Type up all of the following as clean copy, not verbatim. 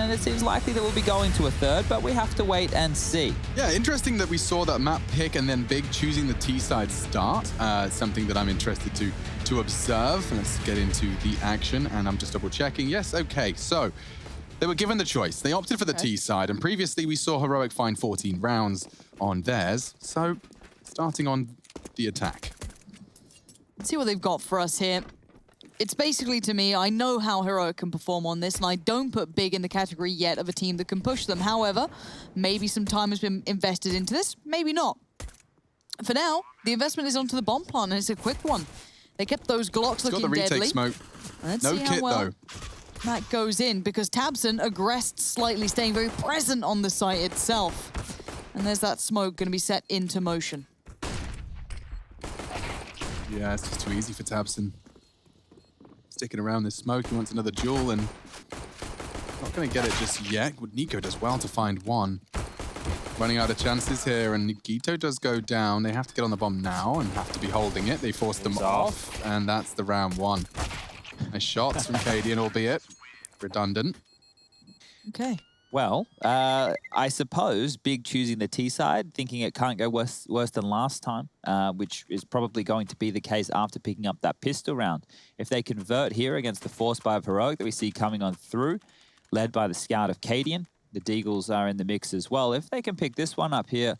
and it seems likely that we'll be going to a third, but we have to wait and see. Yeah, interesting that we saw that map pick and then Big choosing the T side start. Something that I'm interested to observe. Let's get into the action, and I'm just double checking. Yes, okay, so they were given the choice. They opted for the T side, and previously we saw Heroic find 14 rounds on theirs. So starting on the attack. Let's see what they've got for us here. It's basically, to me, I know how Heroic can perform on this, and I don't put Big in the category yet of a team that can push them. However, maybe some time has been invested into this, maybe not. For now, the investment is onto the bomb plant, and it's a quick one. They kept those Glocks looking deadly. Got the retake smoke. Let's no see how kit, well though. that goes in, because tabseN aggressed slightly, staying very present on the site itself. And there's that smoke going to be set into motion. Yeah, it's just too easy for tabseN. Sticking around this smoke, he wants another duel, and not going to get it just yet. Nico does well to find one. Running out of chances here, and Nikito does go down. They have to get on the bomb now and have to be holding it. They force them off, and that's the round one. Nice shots from Cadian, albeit redundant. Okay. Well, I suppose Big choosing the T side, thinking it can't go worse than last time, which is probably going to be the case after picking up that pistol round. If they convert here against the force buy of Heroic that we see coming on through, led by the scout of Cadian, the Deagles are in the mix as well. If they can pick this one up here,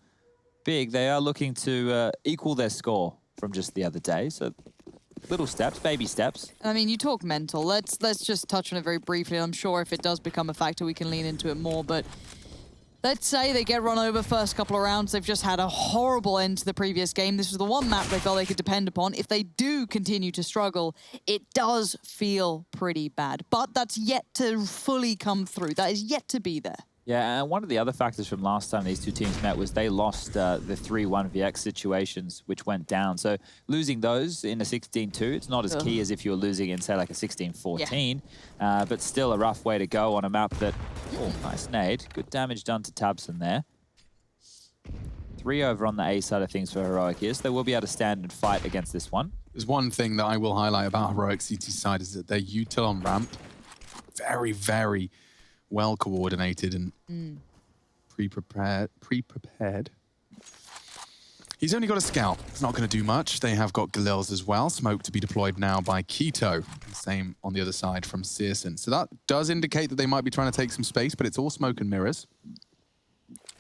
Big, they are looking to equal their score from just the other day. So little steps, baby steps. I mean, you talk mental. Let's just touch on it very briefly. I'm sure if it does become a factor, we can lean into it more. But let's say they get run over first couple of rounds. They've just had a horrible end to the previous game. This was the one map they felt they could depend upon. If they do continue to struggle, it does feel pretty bad. But that's yet to fully come through. That is yet to be there. Yeah, and one of the other factors from last time these two teams met was they lost the 3-1VX situations, which went down. So losing those in a 16-2, it's not as key as if you were losing in, say, like a 16-14. Yeah. But still a rough way to go on a map that... Oh, nice nade. Good damage done to tabseN there. 3 over on the A side of things for Heroic here, so they will be able to stand and fight against this one. There's one thing that I will highlight about Heroic CT side is that their util on ramp, very, very well coordinated and pre-prepared. He's only got a scout. It's not going to do much. They have got Galils as well. Smoke to be deployed now by Keto. Same on the other side from CSGO. So that does indicate that they might be trying to take some space, but it's all smoke and mirrors.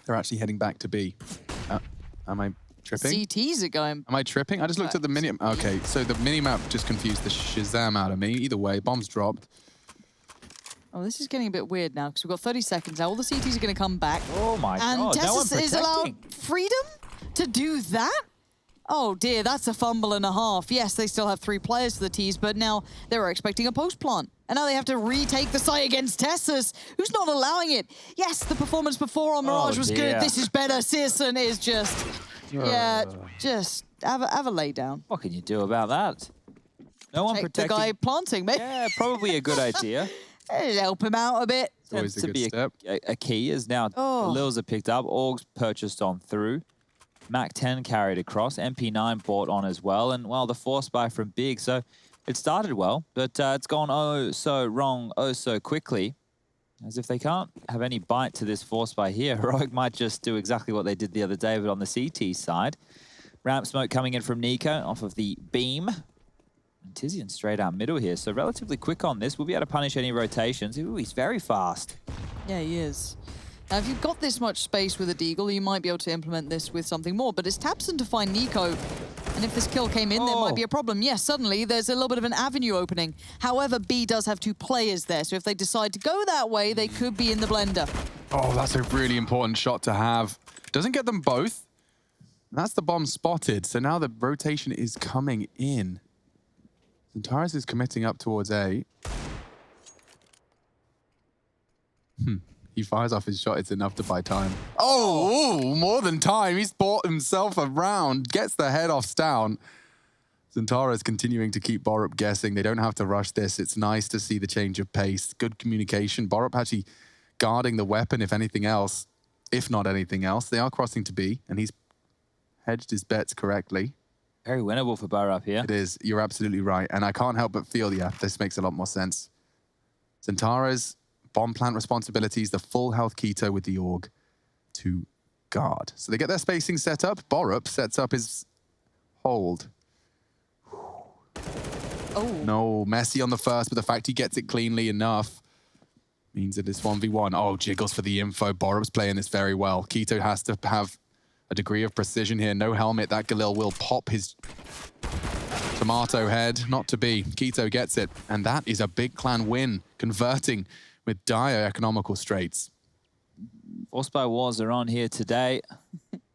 They're actually heading back to B. Am I tripping? CTs are going. Am I tripping? I just looked at the mini. Okay, so the mini-map just confused the Shazam out of me. Either way, bombs dropped. Oh, this is getting a bit weird now because we've got 30 seconds now. All the CTs are going to come back. Oh my God, no one TeSeS is allowed protecting. freedom to do that? Oh dear, that's a fumble and a half. Yes, they still have 3 players for the T's, but now they were expecting a post plant. And now they have to retake the site against TeSeS, who's not allowing it. Yes, the performance before on Mirage was good. This is better. CSGO is just, just have a lay down. What can you do about that? No one protecting. The guy planting, mate. Yeah, probably a good idea. Help him out a bit. It's always a good step. A key is now Lils are picked up, Orgs purchased on through, Mac 10 carried across, MP9 bought on as well, and well, the force buy from Big. So it started well, but it's gone oh so wrong, oh so quickly. As if they can't have any bite to this force buy here, Heroic might just do exactly what they did the other day, but on the CT side. Ramp smoke coming in from Nico off of the beam. And Tizian straight out middle here, so relatively quick on this. We'll be able to punish any rotations. Ooh, he's very fast. Yeah, he is. Now, if you've got this much space with a Deagle, you might be able to implement this with something more, but it's tabseN to find Nico. And if this kill came in, there might be a problem. Yes, suddenly there's a little bit of an avenue opening. However, B does have 2 players there, so if they decide to go that way, they could be in the blender. Oh, that's a really important shot to have. Doesn't get them both. That's the bomb spotted, so now the rotation is coming in. Xantares is committing up towards A. He fires off his shot. It's enough to buy time. Oh, more than time. He's bought himself a round. Gets the head off down. Xantares continuing to keep Borup guessing. They don't have to rush this. It's nice to see the change of pace. Good communication. Borup actually guarding the weapon, if anything else. If not anything else. They are crossing to B, and he's hedged his bets correctly. Very winnable for Borup here. It is. You're absolutely right. And I can't help but feel, yeah, this makes a lot more sense. Xantares bomb plant responsibilities, the full health Keto with the AUG to guard. So they get their spacing set up. Borup sets up his hold. Oh. No, messy on the first, but the fact he gets it cleanly enough means it is 1v1. Oh, Jiggles for the info. Borup's playing this very well. Keto has to have a degree of precision here. No helmet. That Galil will pop his tomato head. Not to be. Keto gets it. And that is a big clan win, converting with dire economical straits. Forced by Wars are on here today.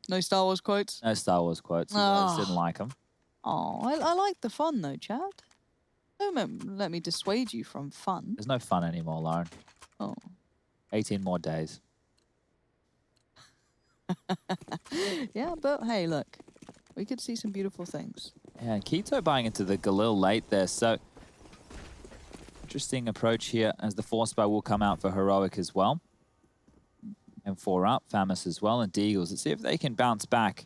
No Star Wars quotes? No Star Wars quotes. You guys didn't like them. Oh, I like the fun though, Chad. Don't let me dissuade you from fun. There's no fun anymore, Lauren. Oh. 18 more days. Yeah, but hey, look. We could see some beautiful things. Yeah, and Keto buying into the Galil late there, so interesting approach here as the Force Buy will come out for Heroic as well. And 4 up, Famus as well, and Deagles. Let's see if they can bounce back.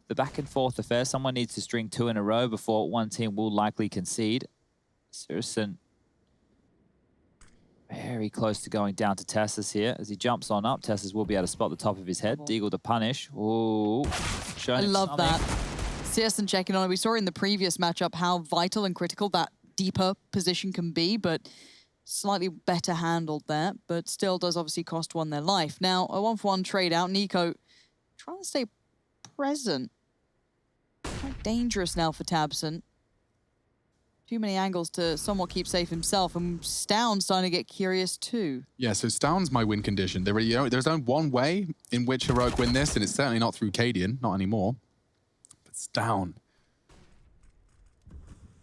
The back and forth affair, someone needs to string 2 in a row before one team will likely concede. Sirison very close to going down to Tessus here. As he jumps on up, Tessus will be able to spot the top of his head. Deagle to punish. Ooh, I love that. Sirison checking on it. We saw in the previous matchup how vital and critical that deeper position can be, but slightly better handled there, but still does obviously cost one their life. Now, a 1-for-1 trade out. Nico trying to stay present. Quite dangerous now for Tabson. Too many angles to somewhat keep safe himself, and Stown's starting to get curious too. Yeah, so Stown's my win condition. There's only one way in which Heroic win this, and it's certainly not through Cadian, not anymore. But Stown.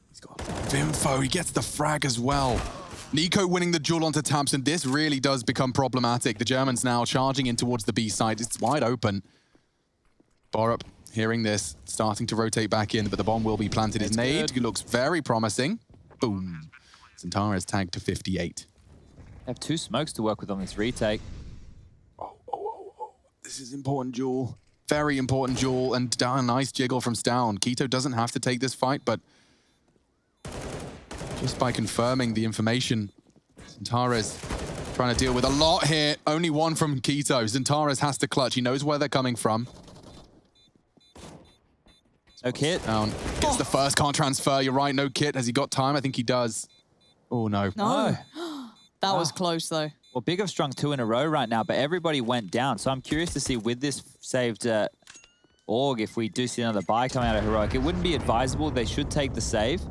He's got Vimfo, he gets the frag as well. Nico winning the duel onto Tabson. This really does become problematic. The Germans now charging in towards the B side. It's wide open. Borup hearing this, starting to rotate back in, but the bomb will be planted. His nade looks very promising. Boom. Zentara is tagged to 58. They have 2 smokes to work with on this retake. Oh. This is important duel. Very important duel, and nice jiggle from Stown. Keto doesn't have to take this fight, but just by confirming the information, Zentara's trying to deal with a lot here. Only 1 from Keto. Zentara's has to clutch. He knows where they're coming from. No kit. Down. Gets the first, can't transfer. You're right, no kit. Has he got time? I think he does. Oh, no. No. That was close, though. Well, Big have strung 2 in a row right now, but everybody went down. So I'm curious to see with this saved AUG, if we do see another buy coming out of Heroic. It wouldn't be advisable. They should take the save.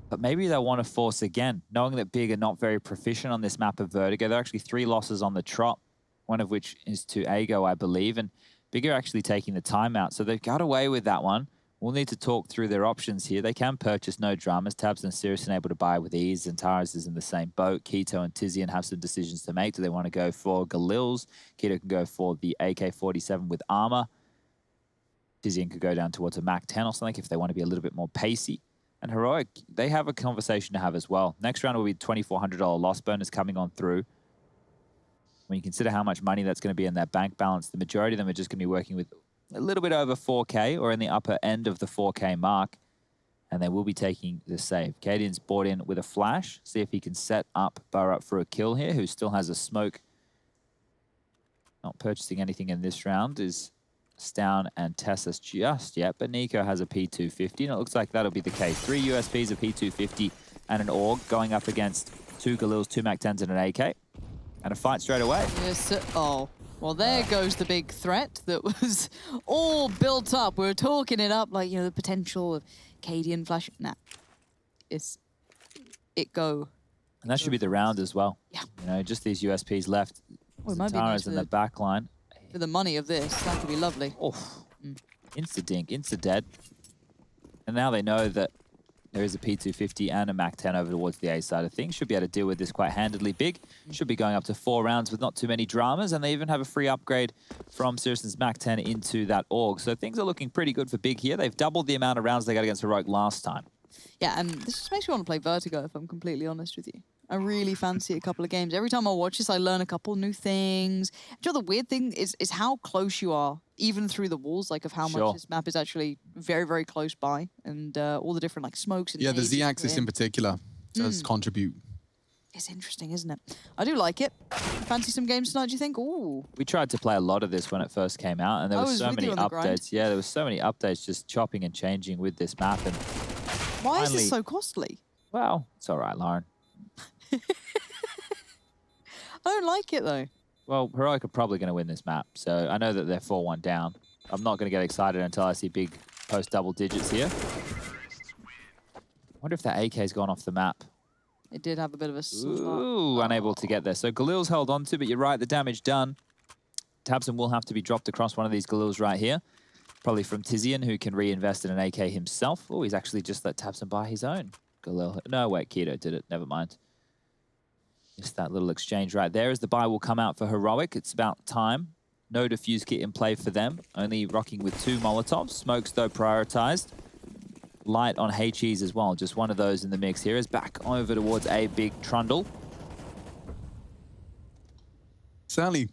But maybe they'll want to force again, knowing that Big are not very proficient on this map of Vertigo. There are actually 3 losses on the trot, one of which is to Ago, I believe. And Big are actually taking the timeout, so they've got away with that one. We'll need to talk through their options here. They can purchase no dramas. Tabs and Sirius are able to buy with ease. Zentaris is in the same boat. Keto and Tizian have some decisions to make. Do they want to go for Galils? Keto can go for the AK-47 with armor. Tizian could go down towards a Mac 10 or something if they want to be a little bit more pacey. And Heroic, they have a conversation to have as well. Next round will be $2,400 loss bonus coming on through. When you consider how much money that's going to be in their bank balance, the majority of them are just going to be working with a little bit over 4K or in the upper end of the 4K mark. And they will be taking the save. Cadian's bought in with a flash. See if he can set up Borup for a kill here, who still has a smoke. Not purchasing anything in this round is Stown and Tessus just yet, but Nico has a P250, and it looks like that'll be the case. 3 USPs, a P250, and an AUG going up against 2 Galils, 2 Mac 10s, and an AK. And a fight straight away. Yes. Oh, well, there goes the big threat that was all built up. We were talking it up like, you know, the potential of Cadian flash. Nah, it's it go. And that should be the round as well. Yeah. You know, just these USPs left. Oh, it might be nice in the back line. For the money of this, that could be lovely. Oh, insta-dink, insta-dead. And now they know that there is a P250 and a Mac 10 over towards the A side of things. Should be able to deal with this quite handedly. Big should be going up to 4 rounds with not too many dramas, and they even have a free upgrade from Sirison's Mac 10 into that AUG. So things are looking pretty good for Big here. They've doubled the amount of rounds they got against Heroic last time. Yeah, and this just makes me want to play Vertigo, if I'm completely honest with you. I really fancy a couple of games. Every time I watch this, I learn a couple new things. Do you know the weird thing is how close you are, even through the walls, like of how much this map is actually very, very close by, and all the different like smokes and the Z-axis in particular does contribute It's interesting, isn't it? I do like it. Fancy some games tonight, do you think? Ooh. We tried to play a lot of this when it first came out, and there I were was so with many you on the grind. updates. Yeah, there was so many updates just chopping and changing with this map. And Why is finally, this so costly? well, it's all right, Lauren. I don't like it, though. Well, Heroic are probably going to win this map, so I know that they're 4-1 down. I'm not going to get excited until I see Big post double digits here. I wonder if that AK's gone off the map. It did have a bit of a slot. Ooh, unable to get there. So Galil's held on to, but you're right, the damage done. tabseN will have to be dropped across one of these Galils right here. Probably from Tizian, who can reinvest in an AK himself. Oh, he's actually just let tabseN buy his own Galil. No, wait, Keto did it. Never mind. Just that little exchange right there as the buy will come out for Heroic. It's about time. No defuse kit in play for them. Only rocking with 2 Molotovs. Smokes, though, prioritized. Light on HEs as well. Just one of those in the mix here. Is back over towards a Big Trundle. Certainly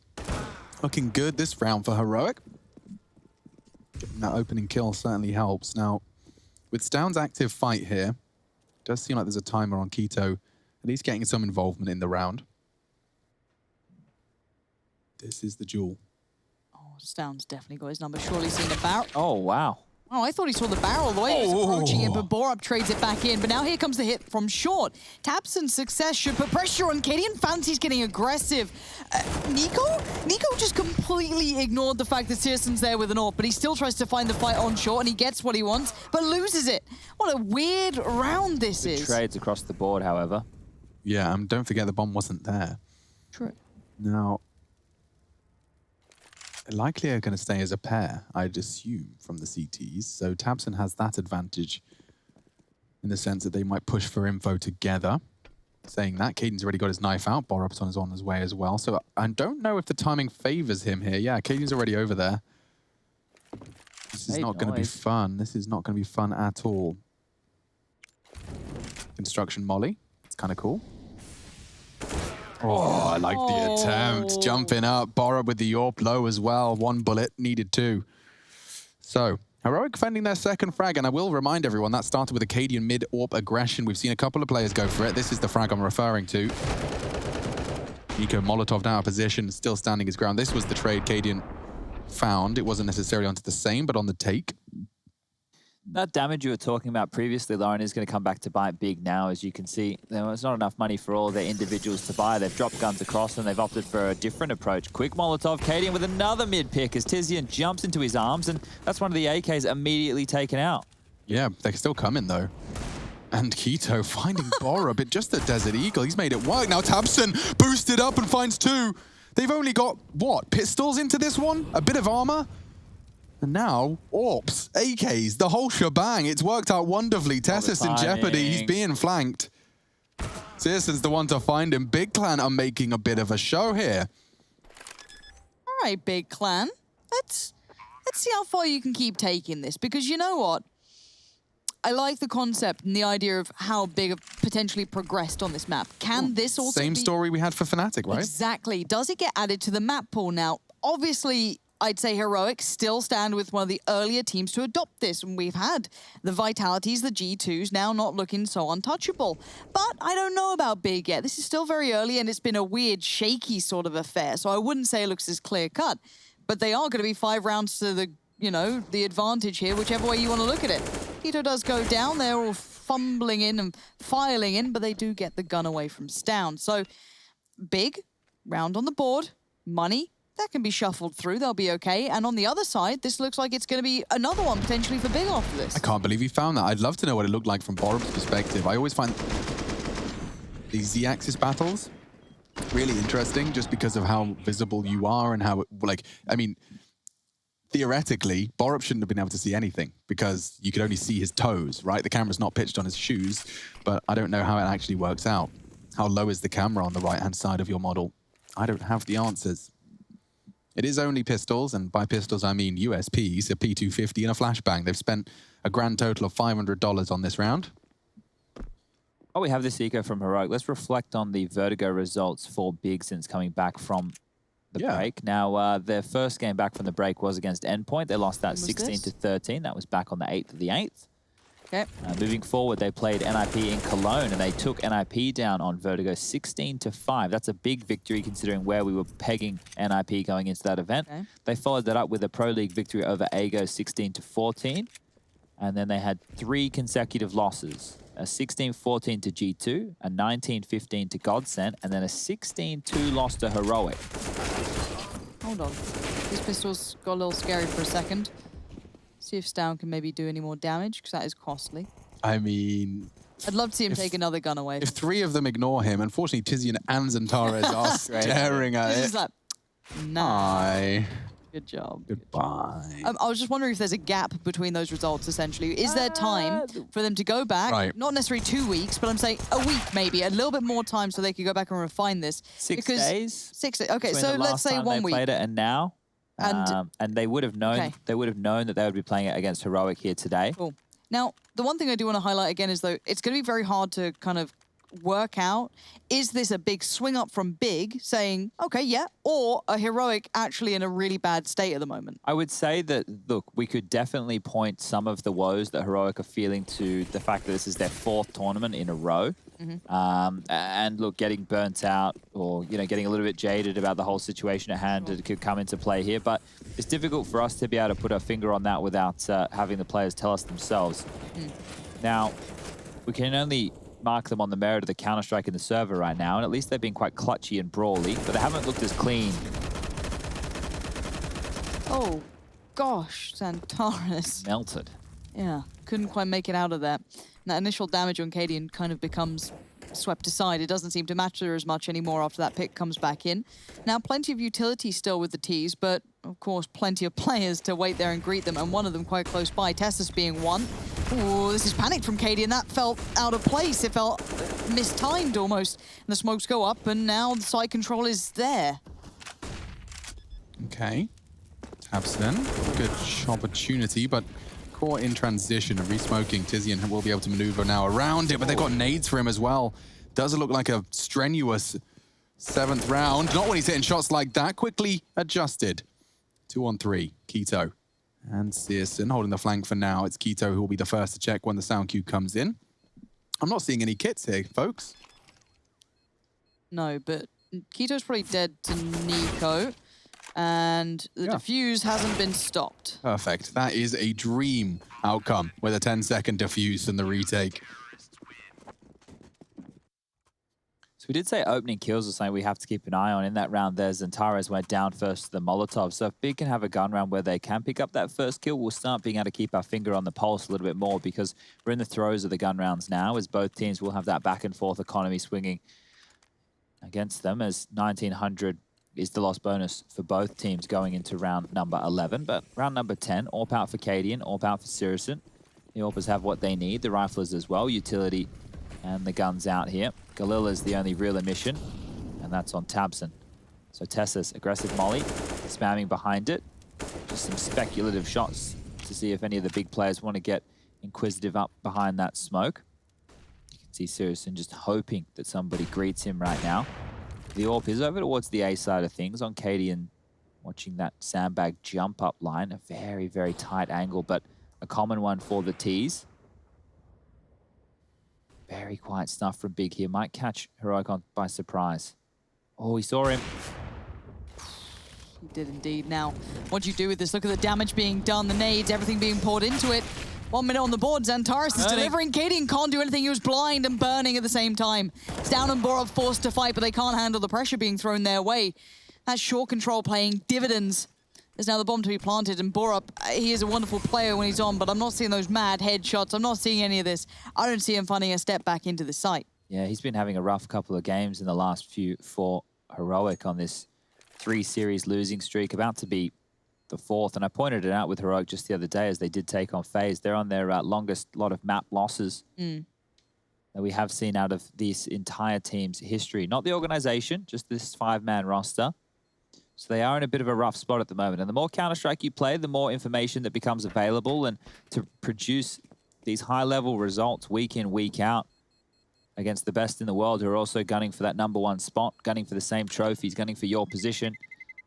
looking good this round for Heroic. Getting that opening kill certainly helps. Now, with Stound's active fight here, it does seem like there's a timer on Keto, at least getting some involvement in the round. This is the duel. Oh, Stound's definitely got his number. Surely seen a barrel. Oh, wow. Oh, I thought he saw the barrel the way he was approaching it, but Borup trades it back in. But now here comes the hit from short. tabseN's success should put pressure on Cadian. Fancy's getting aggressive. Nico just completely ignored the fact that CSGO's there with an AWP, but he still tries to find the fight on short, and he gets what he wants, but loses it. What a weird round this is. Trades across the board, however. Yeah, don't forget the bomb wasn't there. True. Now, likely are going to stay as a pair, I'd assume, from the CTs. So tabseN has that advantage in the sense that they might push for info together. Saying that, Caden's already got his knife out. Borup's on his way as well. So I don't know if the timing favors him here. Yeah, Caden's already over there. This is not going to be fun. This is not going to be fun at all. Construction molly. It's kind of cool. Oh, I like the attempt. Jumping up. Borup with the AWP low as well. 1 bullet, needed 2. So, Heroic fending their second frag, and I will remind everyone that started with a Cadian mid-AWP aggression. We've seen a couple of players go for it. This is the frag I'm referring to. Nico Molotov now out of position, still standing his ground. This was the trade Cadian found. It wasn't necessarily onto the same, but on the take. That damage you were talking about previously, Lauren, is going to come back to bite big now. As you can see, there's not enough money for all their individuals to buy. They've dropped guns across and they've opted for a different approach. Quick Molotov, Cadian with another mid-pick as Tizian jumps into his arms, and that's one of the AKs immediately taken out. Yeah, they're still coming, though. And Keto finding Borup, but just the Desert Eagle. He's made it work. Now tabseN boosted up and finds 2. They've only got, what, pistols into this one? A bit of armor? And now, AWPs, AKs, the whole shebang. It's worked out wonderfully. Tessus in jeopardy. He's being flanked. CSGO's the one to find him. Big Clan are making a bit of a show here. All right, Big Clan. Let's see how far you can keep taking this, because you know what? I like the concept and the idea of how Big have potentially progressed on this map. Can this also Same be... story we had for Fnatic, right? Exactly. Does it get added to the map pool now? Obviously, I'd say Heroic still stand with one of the earlier teams to adopt this. And we've had the Vitalities, the G2s, now not looking so untouchable. But I don't know about Big yet. This is still very early, and it's been a weird, shaky sort of affair. So I wouldn't say it looks as clear-cut. But they are going to be 5 rounds to the, you know, the advantage here, whichever way you want to look at it. Keto does go down. They're all fumbling in and filing in, but they do get the gun away from Stound. So Big, round on the board, money. That can be shuffled through, they'll be okay. And on the other side, this looks like it's going to be another one potentially for Big after this. I can't believe he found that. I'd love to know what it looked like from Borup's perspective. I always find these Z-axis battles really interesting just because of how visible you are and how, I mean, theoretically, Borup shouldn't have been able to see anything because you could only see his toes, right? The camera's not pitched on his shoes, but I don't know how it actually works out. How low is the camera on the right-hand side of your model? I don't have the answers. It is only pistols, and by pistols I mean USPs, a P250 and a flashbang. They've spent a grand total of $500 on this round. Oh, we have this eco from Heroic. Let's reflect on the Vertigo results for Big since coming back from the break. Now, their first game back from the break was against Endpoint. They lost that 16-13. That was back on the 8th of the 8th. Okay. Moving forward, they played NIP in Cologne, and they took NIP down on Vertigo 16-5. That's a big victory considering where we were pegging NIP going into that event. Okay. They followed that up with a Pro League victory over AGO 16-14. And then they had 3 consecutive losses. A 16-14 to G2, a 19-15 to Godsend, and then a 16-2 loss to Heroic. Hold on. These pistols got a little scary for a second. See if Stown can maybe do any more damage, because that is costly. I mean... I'd love to see him take another gun away. If 3 of them ignore him, unfortunately, Tizian and Zantares are staring at This it. is like, nah. Bye. Good job. Goodbye. I was just wondering if there's a gap between those results, essentially. Is there time for them to go back? Right. Not necessarily 2 weeks, but I'm saying a week maybe, a little bit more time so they could go back and refine this. 6 days? 6 days. Okay, Between so the let's last say time 1 they week. played it and now. And they would have known Okay. they would have known that they would be playing it against Heroic here today. Cool. Now, the one thing I do want to highlight again is, though, it's going to be very hard to kind of work out, is this a big swing up from Big saying, okay, yeah, or a Heroic actually in a really bad state at the moment? I would say that, look, we could definitely point some of the woes that Heroic are feeling to the fact that this is their 4th tournament in a row. And look, getting burnt out or, you know, getting a little bit jaded about the whole situation at hand, it could come into play here. But it's difficult for us to be able to put our finger on that without having the players tell us themselves. Now, we can only mark them on the merit of the Counter-Strike in the server right now, and at least they've been quite clutchy and brawly, but they haven't looked as clean. Oh, gosh, Zantares. Melted. Yeah, couldn't quite make it out of that. And that initial damage on Cadian kind of becomes swept aside. It doesn't seem to matter as much anymore after that pick comes back in. Now, plenty of utility still with the Ts, but of course, plenty of players to wait there and greet them, and one of them quite close by, Tessus being one. Ooh, this is panicked from Cadian. That felt out of place. It felt mistimed almost. And the smokes go up, and now the side control is there. Okay. Tabson, good opportunity, but caught in transition and re-smoking. Tizian will be able to maneuver now around it, but they've got nades for him as well. Doesn't look like a strenuous 7th round. Not when he's hitting shots like that. Quickly adjusted. 2-on-3, Keto. And Searson holding the flank for now. It's Keto who will be the first to check when the sound cue comes in. I'm not seeing any kits here, folks. No, but Keto's probably dead to Nico. And the defuse hasn't been stopped. Perfect. That is a dream outcome with a 10-second defuse and the retake. So we did say opening kills are something we have to keep an eye on. In that round there, Zantares went down first to the Molotov. So if Big can have a gun round where they can pick up that first kill, we'll start being able to keep our finger on the pulse a little bit more, because we're in the throes of the gun rounds now, as both teams will have that back and forth economy swinging against them, as 1900 is the loss bonus for both teams going into round number 11. But round number 10, AWP out for Cadian, AWP out for Searson. The AWPers have what they need, the riflers as well, utility and the guns out here. Galil is the only real emission, and that's on Tabson. So Tessus, aggressive molly, spamming behind it. Just some speculative shots to see if any of the big players want to get inquisitive up behind that smoke. You can see Searson just hoping that somebody greets him right now. The AWP is over towards the A side of things on Cadian, watching that sandbag jump up line. A very, very tight angle, but a common one for the Ts. Very quiet stuff from Big here. Might catch Heroic on by surprise. Oh, he saw him. He did indeed. Now, what do you do with this? Look at the damage being done, the nades, everything being poured into it. 1 minute on the board. Zantares is delivering. Cadian can't do anything. He was blind and burning at the same time. Down and Borov forced to fight, but they can't handle the pressure being thrown their way. That short control playing dividends. There's now the bomb to be planted, and Borup, he is a wonderful player when he's on, but I'm not seeing those mad headshots. I'm not seeing any of this. I don't see him finding a step back into the site. Yeah, he's been having a rough couple of games in the last few for Heroic on this 3-series losing streak, about to be the 4th. And I pointed it out with Heroic just the other day as they did take on FaZe. They're on their longest lot of map losses that we have seen out of this entire team's history. Not the organization, just this 5-man roster. So they are in a bit of a rough spot at the moment. And the more Counter-Strike you play, the more information that becomes available. And to produce these high-level results week in, week out against the best in the world who are also gunning for that #1 spot, gunning for the same trophies, gunning for your position,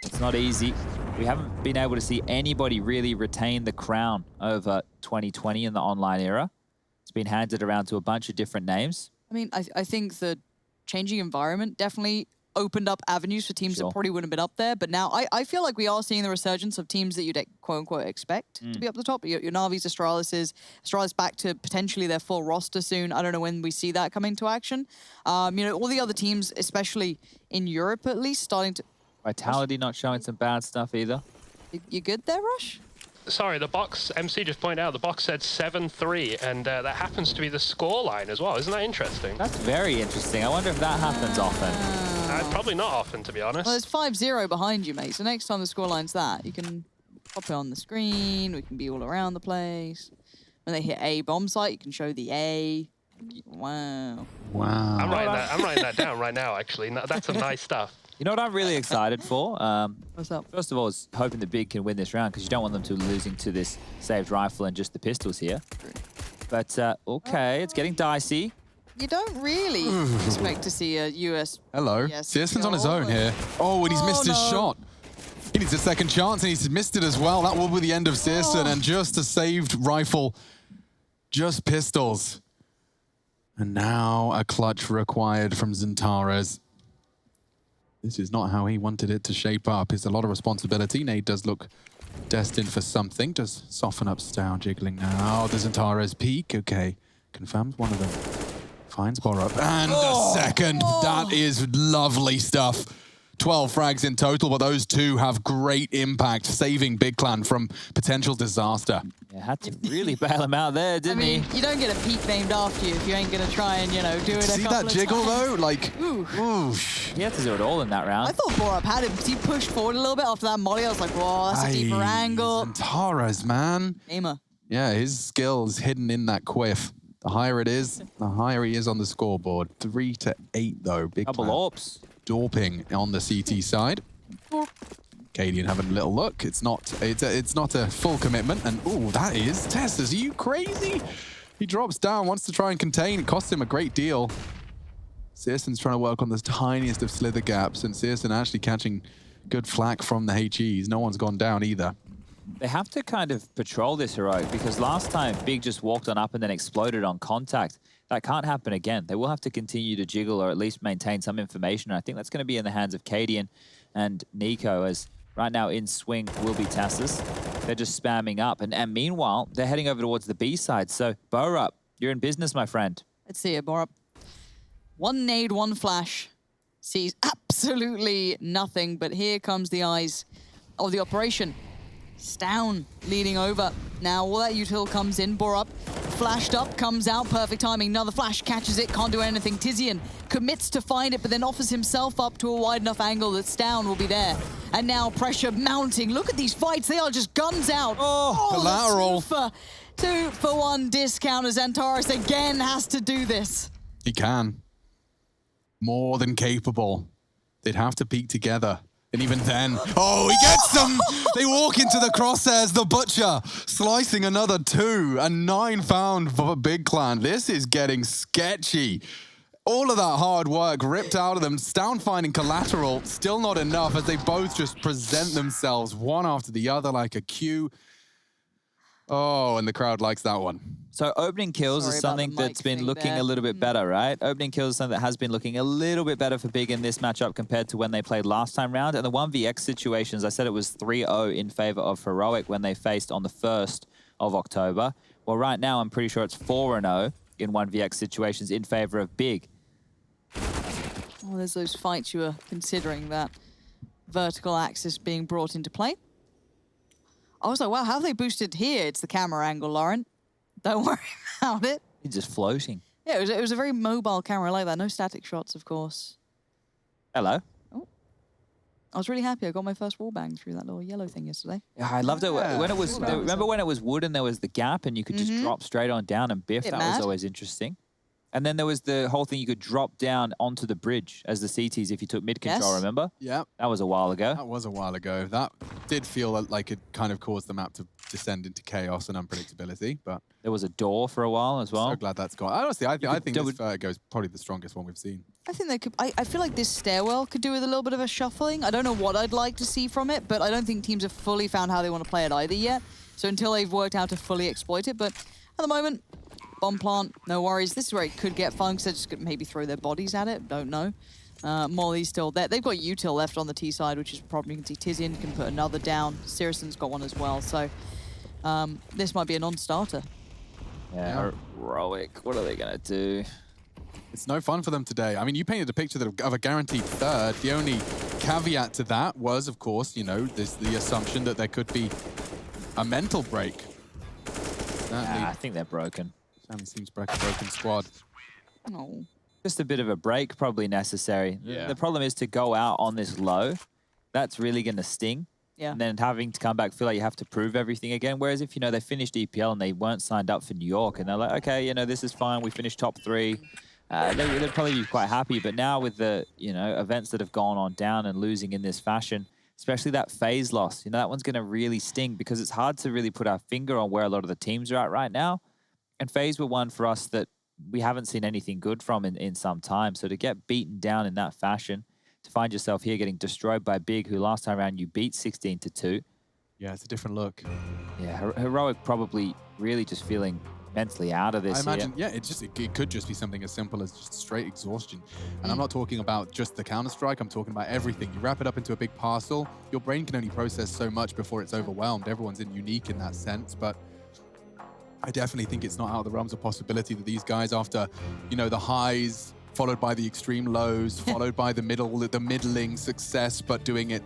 it's not easy. We haven't been able to see anybody really retain the crown over 2020 in the online era. It's been handed around to a bunch of different names. I mean, I think the changing environment definitely opened up avenues for teams that probably wouldn't have been up there. But now I feel like we are seeing the resurgence of teams that you'd quote-unquote expect to be up the top. Your Navi's, Astralis back to potentially their full roster soon. I don't know when we see that coming to action. You know, all the other teams, especially in Europe at least, starting to... Vitality not showing some bad stuff either. You good there, Rush? Sorry, the box, MC just pointed out, the box said 7-3, and that happens to be the score line as well. Isn't that interesting? That's very interesting. I wonder if that happens often. Probably not often, to be honest. Well, there's 5-0 behind you, mate. So next time the scoreline's that, you can pop it on the screen. We can be all around the place. When they hit A bomb site, you can show the A. Wow. Wow. I'm writing that down right now, actually. That's some nice stuff. You know what I'm really excited for? What's up? First of all, is hoping the Big can win this round because you don't want them to losing to this saved rifle and just the pistols here. But, okay, it's getting dicey. You don't really expect to see a US... Hello. Searson's on his own here. Oh, and he's missed his shot. He needs a second chance, and he's missed it as well. That will be the end of Searson, and just a saved rifle. Just pistols. And now a clutch required from Xantares. This is not how he wanted it to shape up. It's a lot of responsibility. Nade does look destined for something. Does soften up Stow, jiggling now. The Xantares peak. Okay. Confirms one of them. Finds Borup. And a second. That is lovely stuff. 12 frags in total, but those two have great impact, saving Big Clan from potential disaster. Yeah, had to really bail him out there, didn't he? You don't get a peak named after you if you ain't going to try and, you know, do it See that jiggle, though? Like, He had to do it all in that round. I thought Borup had him because he pushed forward a little bit after that molly. I was like, whoa, that's a deeper angle. Xantares, man. Gamer. Yeah, his skill is hidden in that quiff. The higher it is, the higher he is on the scoreboard. 3-8, though. Big Couple AWPs. Dorping on the CT side. Cadian having a little look. It's not a full commitment. And oh, that is Testers. Are you crazy? He drops down, wants to try and contain. It costs him a great deal. Searson's trying to work on the tiniest of slither gaps, and Searson actually catching good flak from the HEs. No one's gone down either. They have to kind of patrol this heroic because last time Big just walked on up and then exploded on contact. That can't happen again. They will have to continue to jiggle or at least maintain some information. I think that's going to be in the hands of Cadian and Nico, as right now in swing will be Tassus. They're just spamming up. And meanwhile, they're heading over towards the B side. So, Borup, you're in business, my friend. Let's see it, Borup. One nade, one flash. Sees absolutely nothing, but here comes the eyes of the operation. Stown leading over. Now all that util comes in. Borup flashed up, comes out, perfect timing. Another flash, catches it, can't do anything. Tizian commits to find it, but then offers himself up to a wide enough angle that Stown will be there. And now pressure mounting. Look at these fights, they are just guns out. Collateral. Two for one discount as Xantares again has to do this. He can. More than capable. They'd have to peak together. And even then, oh, he gets them! They walk into the crosshairs, the Butcher, slicing another 2, and 9 found for Big Clan. This is getting sketchy. All of that hard work ripped out of them. Stown finding collateral, still not enough, as they both just present themselves one after the other like a queue. Oh, and the crowd likes that one. So opening kills is something that's been looking a little bit better, right? Opening kills is something that has been looking a little bit better for Big in this matchup compared to when they played last time round. And the 1vx situations, I said it was 3-0 in favor of Heroic when they faced on the 1st of October. Well, right now, I'm pretty sure it's 4-0 in 1vx situations in favor of Big. Oh, there's those fights you were considering, that vertical axis being brought into play. I was like, wow, how have they boosted here? It's the camera angle, Lauren. Don't worry about it. He's just floating. Yeah, it was a very mobile camera like that. No static shots, of course. Hello. Oh. I was really happy. I got my first wall bang through that little yellow thing yesterday. Yeah, I loved it. When it was, remember when it was wood and there was the gap and you could just drop straight on down and biff? That was always interesting. And then there was the whole thing you could drop down onto the bridge as the CTs if you took mid-control, remember? Yeah. That was a while ago. That was a while ago. That did feel like it kind of caused the map to descend into chaos and unpredictability, but... There was a door for a while as well. So glad that's gone. Honestly, I think this Vertigo is probably the strongest one we've seen. I think they could... I feel like this stairwell could do with a little bit of a shuffling. I don't know what I'd like to see from it, but I don't think teams have fully found how they want to play it either yet. So until they've worked out to fully exploit it, but at the moment... Bomb plant, no worries. This is where it could get fun, because they're just gonna maybe throw their bodies at it, don't know. Molly's still there. They've got util left on the T side, which is a problem. You can see Tizian can put another down. Siriuson's got one as well, so this might be a non-starter. Yeah, Heroic, what are they gonna do? It's no fun for them today. I mean, you painted a picture of a guaranteed third. The only caveat to that was, of course, you know, the assumption that there could be a mental break. Yeah, I think they're broken. Certainly seems like a broken squad. Oh. Just a bit of a break, probably necessary. Yeah. The problem is to go out on this low, that's really going to sting. Yeah. And then having to come back, feel like you have to prove everything again. Whereas if, you know, they finished EPL and they weren't signed up for New York and they're like, okay, you know, this is fine. We finished top 3. They'd probably be quite happy. But now with the, you know, events that have gone on down and losing in this fashion, especially that phase loss, you know, that one's going to really sting because it's hard to really put our finger on where a lot of the teams are at right now. And phase were one for us that we haven't seen anything good from in some time. So to get beaten down in that fashion, to find yourself here getting destroyed by Big, who last time around you beat 16-2. Yeah, it's a different look. Yeah, Heroic probably really just feeling mentally out of this. I imagine, yeah, it could just be something as simple as just straight exhaustion. And I'm not talking about just the Counter-Strike, I'm talking about everything. You wrap it up into a big parcel, your brain can only process so much before it's overwhelmed. Everyone's unique in that sense, but I definitely think it's not out of the realms of possibility that these guys, after, you know, the highs, followed by the extreme lows, followed by the middling success, but doing it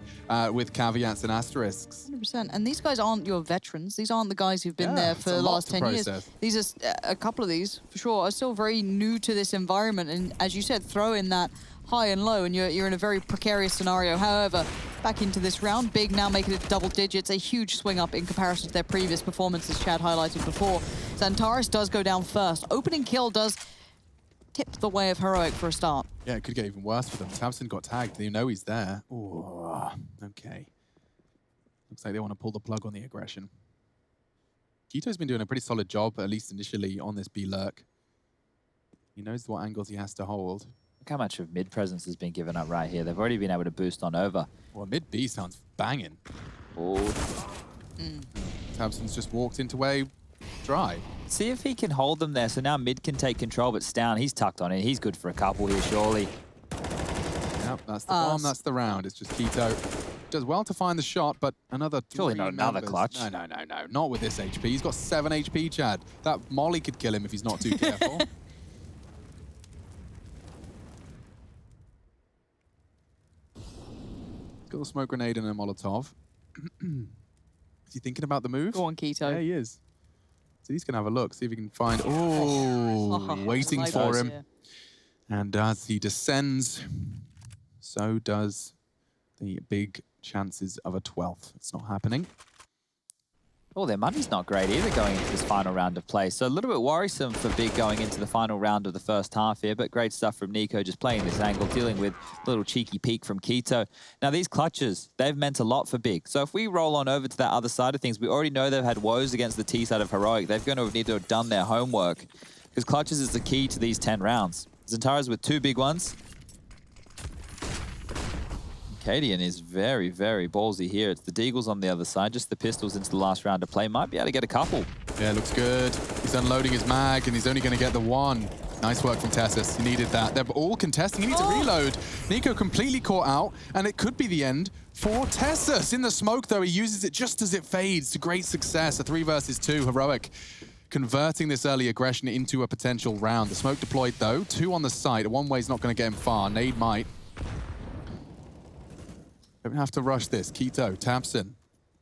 with caveats and asterisks. 100%. And these guys aren't your veterans. These aren't the guys who've been there for the last 10 years. These are a couple of these, for sure, are still very new to this environment. And as you said, throw in that high and low, and you're in a very precarious scenario. However, back into this round, Big now making it double digits, a huge swing up in comparison to their previous performances Chad highlighted before. Xantares does go down first. Opening kill does tip the way of Heroic for a start. Yeah, it could get even worse for them. Tabson got tagged. You know he's there. Oh, okay. Looks like they want to pull the plug on the aggression. Kito's been doing a pretty solid job, at least initially, on this B lurk. He knows what angles he has to hold. Look how much of mid presence has been given up right here. They've already been able to boost on over. Well, mid B sounds banging. Oh. Tabson's just walked into a dry. See if he can hold them there. So now mid can take control, but Stown, he's tucked on in. He's good for a couple here, surely. Yep, that's the bomb, that's the round. It's just Kito. Does well to find the shot, but another surely not another clutch. No. Not with this HP. He's got 7 HP, Chad. That Molly could kill him if he's not too careful. Got a smoke grenade and a Molotov. Is he thinking about the move? Go on, Kito. Yeah, he is. So he's going to have a look, see if he can find... Oh, waiting for him. Yeah. And as he descends, so does the big chances of a 12th. It's not happening. Oh, their money's not great either going into this final round of play. So a little bit worrisome for Big going into the final round of the first half here, but great stuff from Nico just playing this angle, dealing with a little cheeky peek from Kito. Now these clutches, they've meant a lot for Big. So if we roll on over to that other side of things, we already know they've had woes against the T side of Heroic. They're going to need to have done their homework because clutches is the key to these 10 rounds. Xantares with 2 big ones. Cadian is very, very ballsy here. It's the Deagles on the other side, just the pistols into the last round of play. Might be able to get a couple. Yeah, looks good. He's unloading his mag, and he's only going to get the 1. Nice work from Tessus. He needed that. They're all contesting. He needs to reload. Nico completely caught out, and it could be the end for Tessus. In the smoke, though, he uses it just as it fades to great success. A 3 versus 2 Heroic, converting this early aggression into a potential round. The smoke deployed, though. 2 on the site. One way's not going to get him far. Nade might. Don't have to rush this. Kito, Tabson,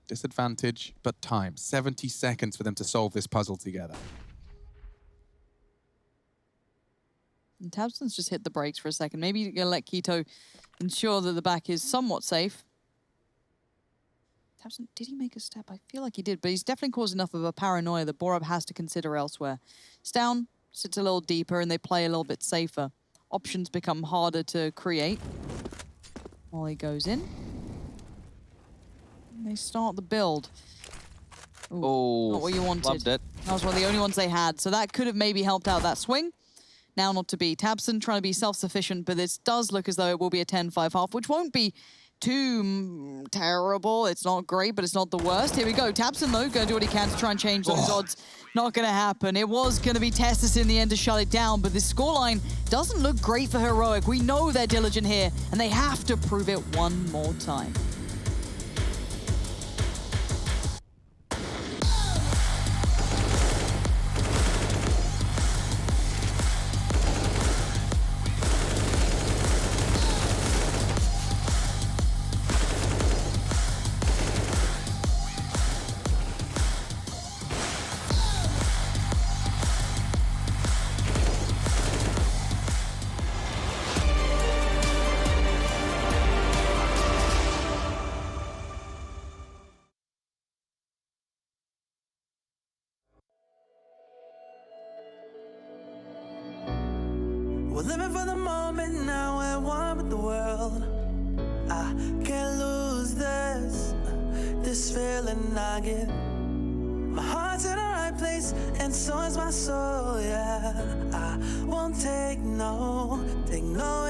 disadvantage, but time. 70 seconds for them to solve this puzzle together. And Tabson's just hit the brakes for a second. Maybe you're going to let Kito ensure that the back is somewhat safe. Tabson, did he make a step? I feel like he did, but he's definitely caused enough of a paranoia that Borup has to consider elsewhere. Stown sits a little deeper and they play a little bit safer. Options become harder to create. Molly goes in. And they start the build. Oh, not what you wanted. Loved it. That was one of the only ones they had, so that could have maybe helped out that swing. Now not to be. Tabson trying to be self-sufficient, but this does look as though it will be a 10-5 half, which won't be too terrible. It's not great, but it's not the worst. Here we go. tabseN, though, going to do what he can to try and change those odds. Not going to happen. It was going to be Testis in the end to shut it down, but this scoreline doesn't look great for Heroic. We know they're diligent here, and they have to prove it one more time. We're living for the moment now, we're one with the world. I can't lose this feeling I get. My heart's in the right place, and so is my soul, yeah. I won't take no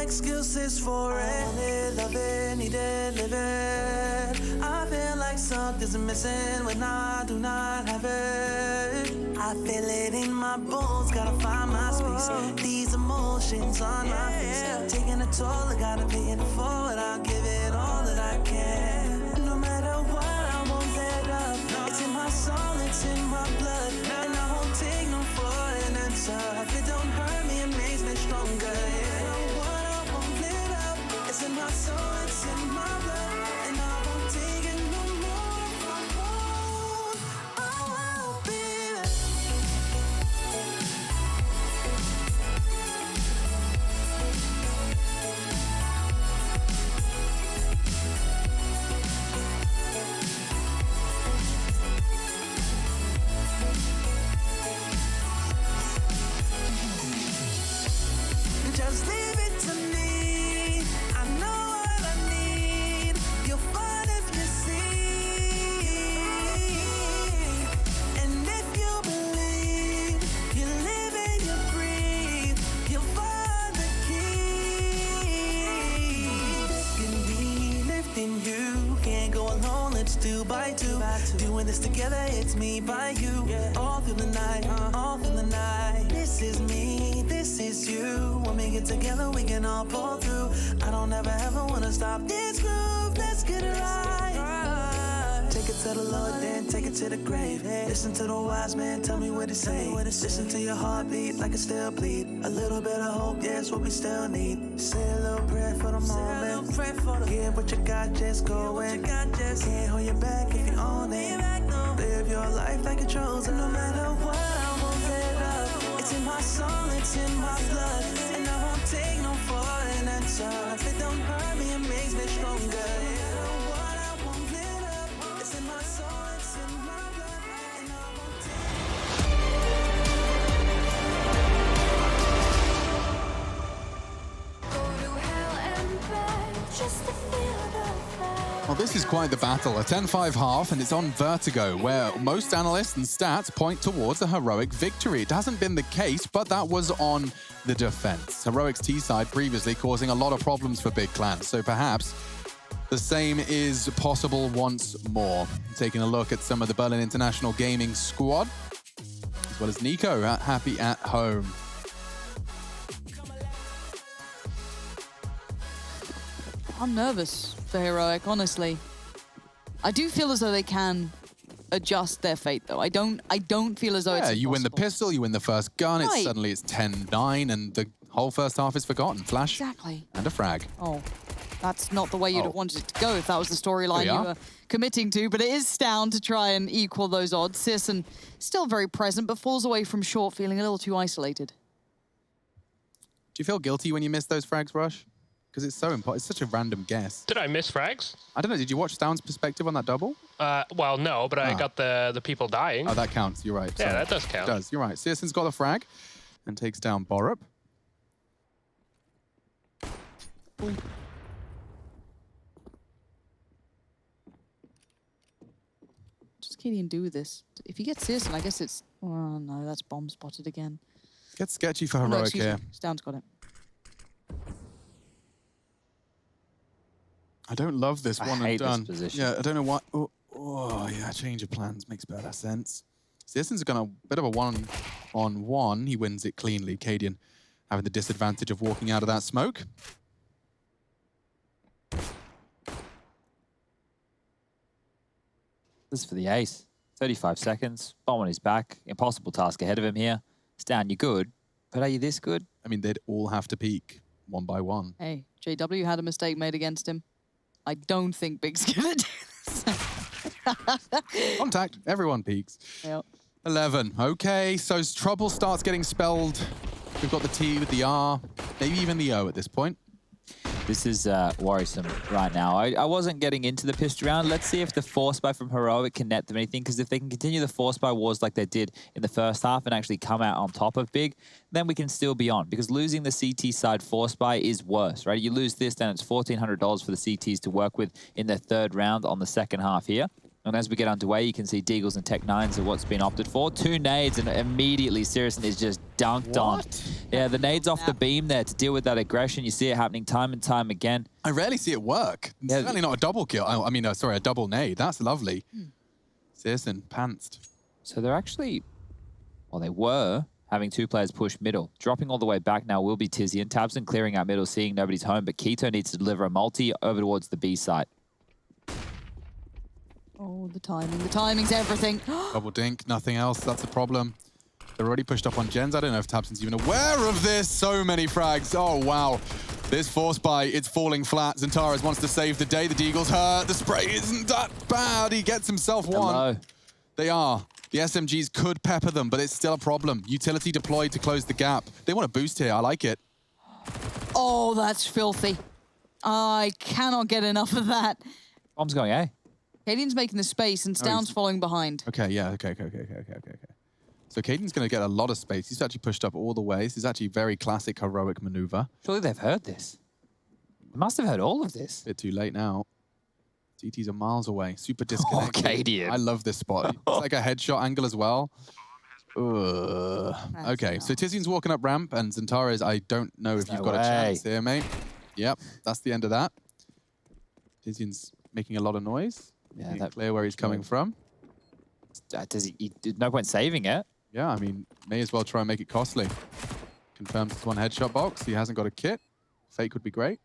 excuses for it. Only love it, need it, live it. I feel like something's missing when I do not have it. I feel it in my bones, gotta find my space. These emotions on my face, taking a toll, I gotta pay it forward. I'll give it all that I can. No matter what, I won't let up. It's in my soul, it's in my blood, and I won't take no for an answer. If it don't hurt me, it makes me stronger. Yeah. No matter what, I won't let up. It's in my soul, it's in my blood, and I won't take it no more. If I won't, I will be there. Just leave it to me. I know what I need. You'll find if you see. And if you believe, you live and you breathe, you'll find the key. Lifting me, lifting you. Can't go alone, let's do by two. Doing this together, it's me by you. All through the night, all through the night. This is me, this is you. When we get together, we can all pull through. I don't ever wanna stop this groove. Let's get it right. Take it to the Lord, then take it to the grave. Listen to the wise man, tell me what he say. Listen to your heartbeat like it still bleed. A little bit of hope, yeah, it's what we still need. Say a little prayer for the moment. Give what you got, just go in. Can't hold you back if you own it. Live your life like a chosen. No matter what, I won't let up. It's in my soul, it's in my blood, and I won't take no for an answer. If it don't hurt me, it makes me stronger. No matter what, I won't let up. It's in my soul, it's in my blood, and I won't take. Go to hell and back just to feel the fire. Well, this is quite the battle. A 10-5 half, and it's on Vertigo, where most analysts and stats point towards a Heroic victory. It hasn't been the case, but that was on the defense. Heroic's T-side previously causing a lot of problems for big clans, so perhaps the same is possible once more. Taking a look at some of the Berlin International Gaming squad, as well as Nico at Happy at Home. I'm nervous for Heroic, honestly. I do feel as though they can adjust their fate, though. I don't feel as though it's you win the impossible. pistol, you win the first gun, Right. suddenly it's 10-9, and the whole first half is forgotten. Flash Exactly. and a frag. Oh, that's not the way you'd have wanted it to go if that was the storyline Here we you are. were committing to, but it is Stown to try and equal those odds. CSGO still very present, but falls away from short, feeling a little too isolated. Do you feel guilty when you miss those frags, Rush? Because it's so important. It's such a random guess. Did I miss frags? I don't know. Did you watch Stown's perspective on that double? Well, no, but I got the people dying. Oh, that counts. You're right. Yeah, Sorry. that does count. It does. You're right. CSGO's got the frag and takes down Borup. Just Gideon do with this. If he gets CSGO, I guess it's... Oh, no, that's bomb spotted again. Gets sketchy for Oh, no, Heroic excuse here. me. Stown's got it. I don't love this I one and hate this done. position. Yeah, I don't know why. Oh, yeah, change of plans makes better sense. Searson's got a bit of a one-on-one. He wins it cleanly. Cadian having the disadvantage of walking out of that smoke. This is for the ace. 35 seconds. Bomb on his back. Impossible task ahead of him here. Stan, you're good. But are you this good? I mean, they'd all have to peak one by one. Hey, JW had a mistake made against him. I don't think Big's gonna do this. Contact. Everyone peaks. Yep. 11. Okay, so trouble starts getting spelled. We've got the T with the R, maybe even the O at this point. This is worrisome right now. I wasn't getting into the pissed round. Let's see if the force buy from Heroic can net them anything, because if they can continue the force buy wars like they did in the first half and actually come out on top of Big, then we can still be on, because losing the CT side force buy is worse, right? You lose this, then it's $1,400 for the CTs to work with in their third round on the second half here. And as we get underway, you can see Deagles and Tech-9s are what's been opted for. 2 nades, and immediately Searson is just dunked on. Yeah, the nades off the beam there to deal with that aggression. You see it happening time and time again. I rarely see it work. Yeah. Certainly not a double kill. I mean, sorry, a double nade. That's lovely. Searson, pantsed. So they're actually, well, they were having 2 players push middle. Dropping all the way back now will be Tizian. Tabson clearing out middle, seeing nobody's home, but Keto needs to deliver a multi over towards the B site. Oh, the timing. The timing's everything. Double dink, nothing else. That's the problem. They're already pushed up on gens. I don't know if Tabson's even aware of this. So many frags. Oh, wow. This force buy, it's falling flat. Zentaris wants to save the day. The Deagle's hurt. The spray isn't that bad. He gets himself one. Hello. They are. The SMGs could pepper them, but it's still a problem. Utility deployed to close the gap. They want a boost here. I like it. Oh, that's filthy. I cannot get enough of that. Bomb's going A. Cadian's making the space and Stown's following behind. Okay, yeah, okay. So Caden's going to get a lot of space. He's actually pushed up all the way. This is actually very classic heroic maneuver. Surely they've heard this. They must have heard all of this. Bit too late now. CTs are miles away. Super disconnected. Cadian. I love this spot. It's like a headshot angle as well. Okay, so Tizian's walking up ramp, and Zentaris, I don't know if you've got a chance here, mate. Yep, that's the end of that. Tizian's making a lot of noise. Yeah, that's clear where he's coming from. Does no point saving it. Yeah, I mean, may as well try and make it costly. Confirms it's one headshot box. He hasn't got a kit. Fake would be great.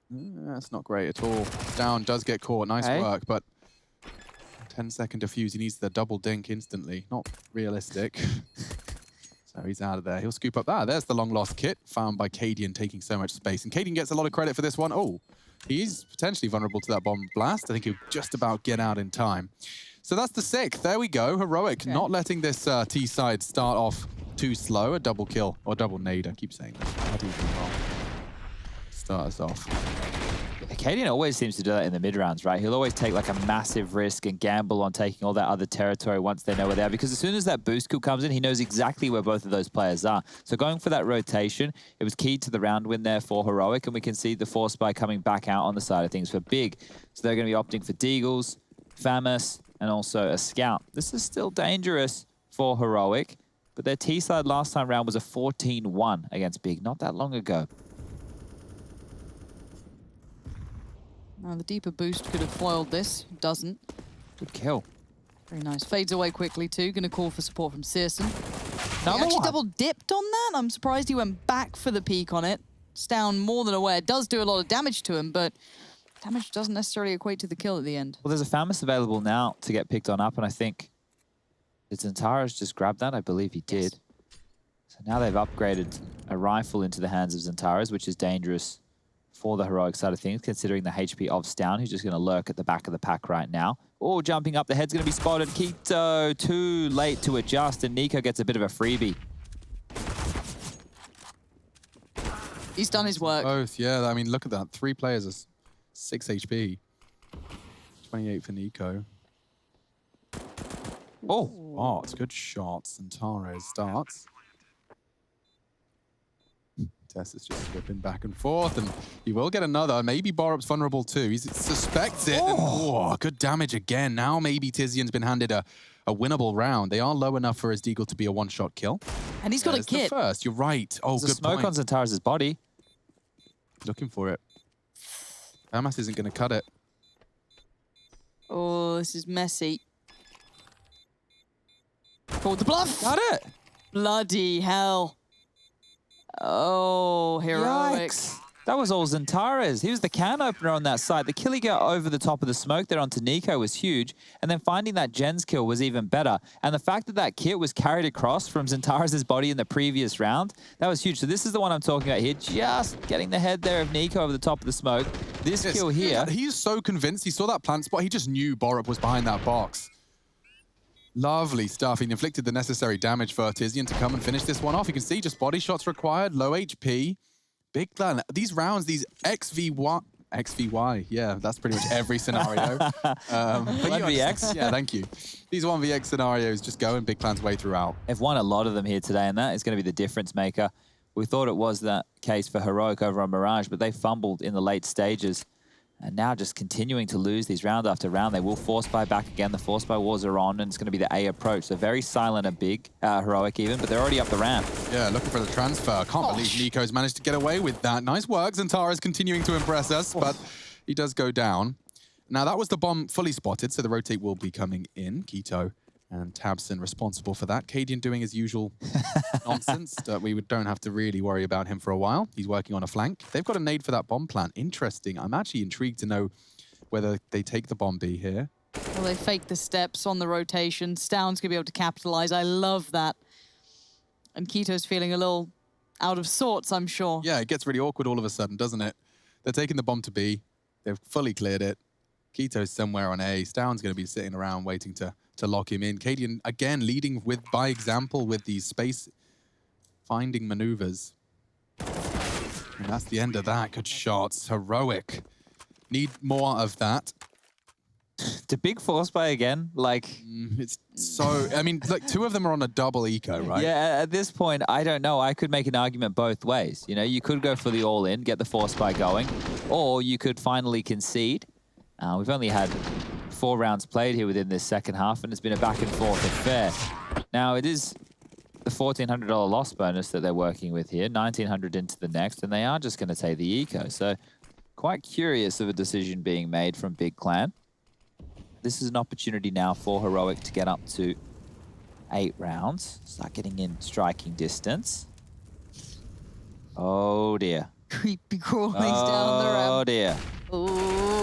That's not great at all. Down, does get caught. Nice work, but 10-second defuse. He needs the double dink instantly. Not realistic. So he's out of there. He'll scoop up that. There's the long-lost kit found by Cadian, taking so much space. And Cadian gets a lot of credit for this one. Oh, he's potentially vulnerable to that bomb blast. I think he'll just about get out in time. So that's the 6th. There we go. Heroic, not letting this T side start off too slow. A double kill, or double nade. I keep saying that. How do you think wrong? Start us off. Cadian always seems to do that in the mid-rounds, right? He'll always take like a massive risk and gamble on taking all that other territory once they know where they are, because as soon as that boost kill comes in, he knows exactly where both of those players are. So going for that rotation, it was key to the round win there for Heroic, and we can see the force buy coming back out on the side of things for Big. So they're going to be opting for Deagles, Famus, and also a Scout. This is still dangerous for Heroic, but their T side last time round was a 14-1 against Big, not that long ago. Now, the deeper boost could have foiled this. Doesn't. Good kill. Very nice. Fades away quickly, too. Going to call for support from Searson. He Another actually one. double dipped on that. I'm surprised he went back for the peek on it. Stown more than aware. Does do a lot of damage to him, but damage doesn't necessarily equate to the kill at the end. Well, there's a Famus available now to get picked on up, and I think did Zentaris just grab that? I believe he did. So now they've upgraded a rifle into the hands of Zentaris, which is dangerous for the Heroic side of things, considering the HP of Stown, who's just going to lurk at the back of the pack right now. Oh, jumping up, the head's going to be spotted. Keto, too late to adjust, and Nico gets a bit of a freebie. He's done his work. Both, yeah. I mean, look at that. 3 players are 6 HP. 28 for Nico. Oh, It's good shots. Zentaris starts. Tess is just whipping back and forth, and he will get another. Maybe Borup's vulnerable too. He suspects it. And, good damage again. Now maybe Tizian's been handed a winnable round. They are low enough for his Deagle to be a one-shot kill. And he's got a There's the kit. first. You're right. Oh, there's a good smoke point. on Zentaris' body. Looking for it. Famas isn't going to cut it. Oh, this is messy. Called the bluff. Got it. Bloody hell. Oh, heroic. Yikes. That was all Zentares. He was the can opener on that side. The kill he got over the top of the smoke there onto Nico was huge. And then finding that Jen's kill was even better. And the fact that that kit was carried across from Zentares' body in the previous round, that was huge. So this is the one I'm talking about here. Just getting the head there of Nico over the top of the smoke. This kill here. He's so convinced. He saw that plant spot. He just knew Borup was behind that box. Lovely stuff. He inflicted the necessary damage for Tizian to come and finish this one off. You can see just body shots required, low HP. Big plan. These rounds, these XVY, yeah, that's pretty much every scenario. 1vx? Yeah, thank you. These 1vx scenarios just go and Big Plan's way throughout. They've won a lot of them here today, and that is going to be the difference maker. We thought it was that case for Heroic over on Mirage, but they fumbled in the late stages. And now just continuing to lose these round after round. They will force buy back again. The force buy wars are on, and it's going to be the A approach. So very silent and big, Heroic even, but they're already up the ramp. Yeah, looking for the transfer. Can't believe Nico's managed to get away with that. Nice work. Zantara's continuing to impress us, but he does go down. Now, that was the bomb fully spotted, so the rotate will be coming in. Keto and Tabson responsible for that. Cadian doing his usual nonsense that we don't have to really worry about him for a while. He's working on a flank. They've got a nade for that bomb plant. Interesting. I'm actually intrigued to know whether they take the bomb B here. Well, they fake the steps on the rotation. Stound's going to be able to capitalize. I love that. And Keto's feeling a little out of sorts, I'm sure. Yeah, it gets really awkward all of a sudden, doesn't it? They're taking the bomb to B. They've fully cleared it. Keto's somewhere on A. Stound's going to be sitting around waiting to lock him in. Cadian, again, leading by example with these space-finding maneuvers. And that's the end of that. Good shots. Heroic. Need more of that. To big force buy again, like... It's so... I mean, like, two of them are on a double eco, right? Yeah, at this point, I don't know. I could make an argument both ways. You know, you could go for the all-in, get the force buy going, or you could finally concede. We've only had 4 rounds played here within this second half, and it's been a back and forth affair. Now, it is the $1,400 loss bonus that they're working with here, $1,900 into the next, and they are just going to take the eco. So, quite curious of a decision being made from Big Clan. This is an opportunity now for Heroic to get up to 8 rounds, start getting in striking distance. Oh, dear. Creepy crawlies down the ramp. Oh, dear. Oh.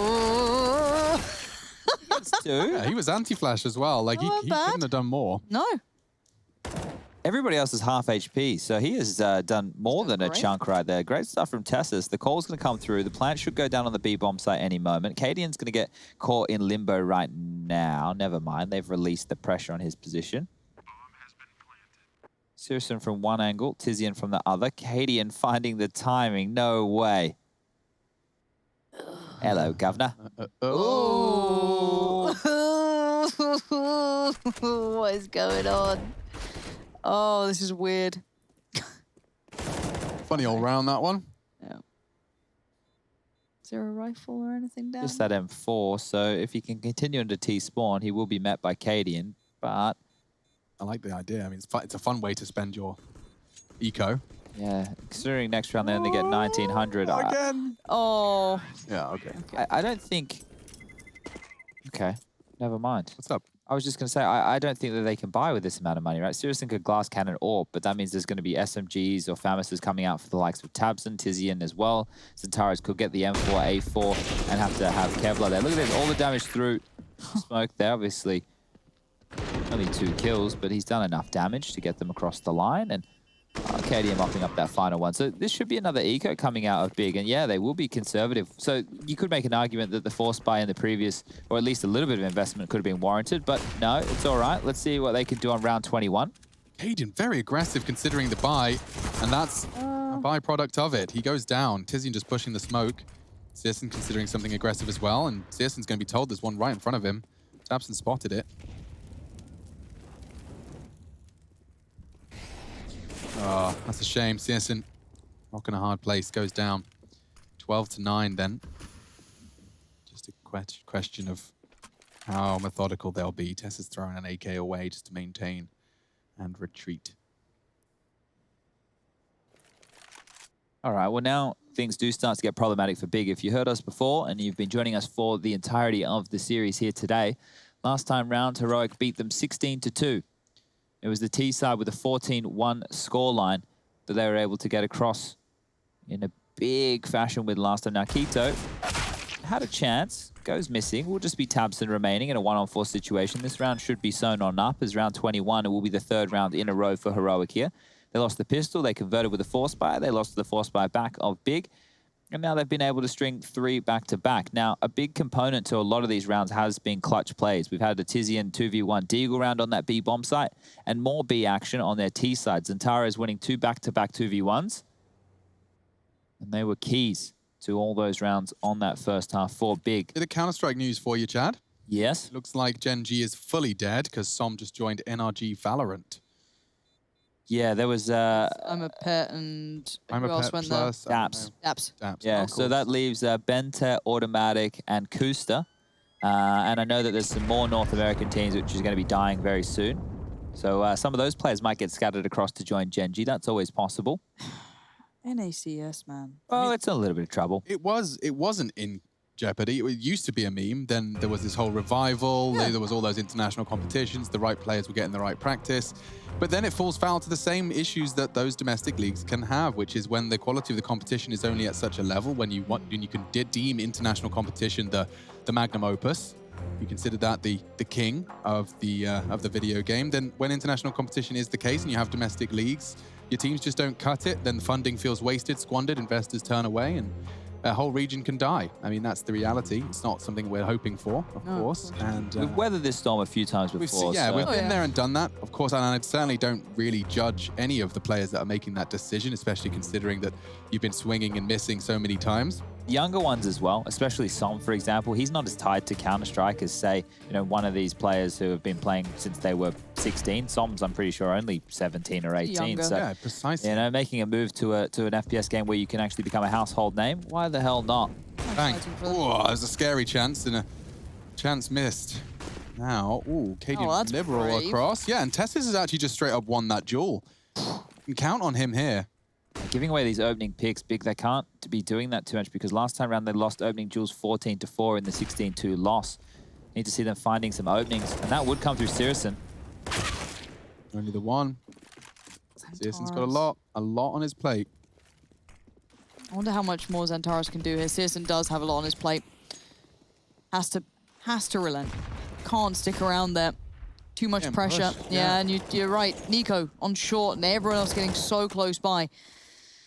That's 2. Yeah, he was anti-flash as well. Like, he couldn't have done more. No. Everybody else is half HP, so he has done more than a chunk right there. Great stuff from Tessus. The call's going to come through. The plant should go down on the B-bomb site any moment. Cadian's going to get caught in limbo right now. Never mind. They've released the pressure on his position. Sirison from one angle, Tizian from the other. Cadian finding the timing. No way. Hello, Governor. Oh. What is going on? Oh, this is weird. Funny all round, that one. Yeah. Is there a rifle or anything down? Just that M4, so if he can continue into T-spawn, he will be met by Cadian, but... I like the idea. I mean, it's a fun way to spend your eco. Yeah, considering next round they only get 1,900. Again. Oh. Yeah, okay. I don't think... Okay, never mind. What's up? I was just going to say, I don't think that they can buy with this amount of money, right? Sirison could glass cannon AWP, but that means there's going to be SMGs or FAMASs coming out for the likes of Tabson, Tizian as well. Zentares could get the M4, A4, and have to have Kevlar there. Look at this, all the damage through smoke there, obviously. Only 2 kills, but he's done enough damage to get them across the line, and KDM mopping up that final one. So this should be another eco coming out of Big, and yeah, they will be conservative. So you could make an argument that the force buy in the previous, or at least a little bit of investment could have been warranted, but no, it's all right. Let's see what they can do on round 21. Cadian, very aggressive considering the buy, and that's a byproduct of it. He goes down. Tizian just pushing the smoke. Sirison considering something aggressive as well, and Sirson's going to be told there's one right in front of him. Tabson spotted it. Oh, that's a shame. Sirson, rock in a hard place, goes down. 12-9 then. Just a question of how methodical they'll be. Tess is throwing an AK away just to maintain and retreat. All right, well now things do start to get problematic for Big. If you heard us before and you've been joining us for the entirety of the series here today, last time round, Heroic beat them 16-2. It was the T side with a 14-1 scoreline that they were able to get across in a big fashion with last time. Now, Quito had a chance, goes missing. Will just be Tabson remaining in a 1-on-4 situation. This round should be sewn on up as round 21. It will be the third round in a row for Heroic here. They lost the pistol, they converted with a force buy, they lost the force buy back of Big, and now they've been able to string 3 back-to-back. Now, a big component to a lot of these rounds has been clutch plays. We've had a Tizian 2v1 Deagle round on that B bomb site, and more B action on their T side. Zantara is winning 2 back-to-back 2v1s, and they were keys to all those rounds on that first half for Big. Bit of Counter-Strike news for you, Chad. Yes? Looks like Gen G is fully dead because Som just joined NRG Valorant. Yeah, there was... I'm a pet and who else went there? Daps. Daps. Yeah, of so course. that leaves Bente, Automatic, and Kusta. And I know that there's some more North American teams which is going to be dying very soon. So some of those players might get scattered across to join Gen G. That's always possible. NACS, man. Oh, it's in a little bit of trouble. It wasn't in jeopardy. It used to be a meme. Then there was this whole revival. Yeah. There was all those international competitions. The right players were getting the right practice. But then it falls foul to the same issues that those domestic leagues can have, which is when the quality of the competition is only at such a level, when you can deem international competition the magnum opus. You consider that the king of the video game. Then when international competition is the case and you have domestic leagues, your teams just don't cut it. Then the funding feels wasted, squandered. Investors turn away, and a whole region can die. I mean, that's the reality. It's not something we're hoping for, of course. And We've weathered this storm a few times before. we've been there and done that, of course. And I certainly don't really judge any of the players that are making that decision, especially considering that you've been swinging and missing so many times. Younger ones as well, especially Som, for example. He's not as tied to Counter-Strike as, say, one of these players who have been playing since they were 16. Som's, I'm pretty sure, only 17 or 18. Younger. So, Yeah, precisely. making a move to an FPS game where you can actually become a household name, why the hell not? Bang. Fighting for them. Oh, there's a scary chance and a chance missed. Now, Cadian that's Liberal brave. across. Yeah, and Tessis has actually just straight up won that duel. You can count on him here. Giving away these opening picks, Big, they can't be doing that too much because last time around they lost opening duels 14-4 in the 16-2 loss. Need to see them finding some openings, and that would come through Sirison. Only the one. Searson's got a lot on his plate. I wonder how much more Xantares can do here. Searson does have a lot on his plate. Has to relent. Can't stick around there. Too much Can't pressure. push, Yeah, and you're right. Nico on short and everyone else getting so close by.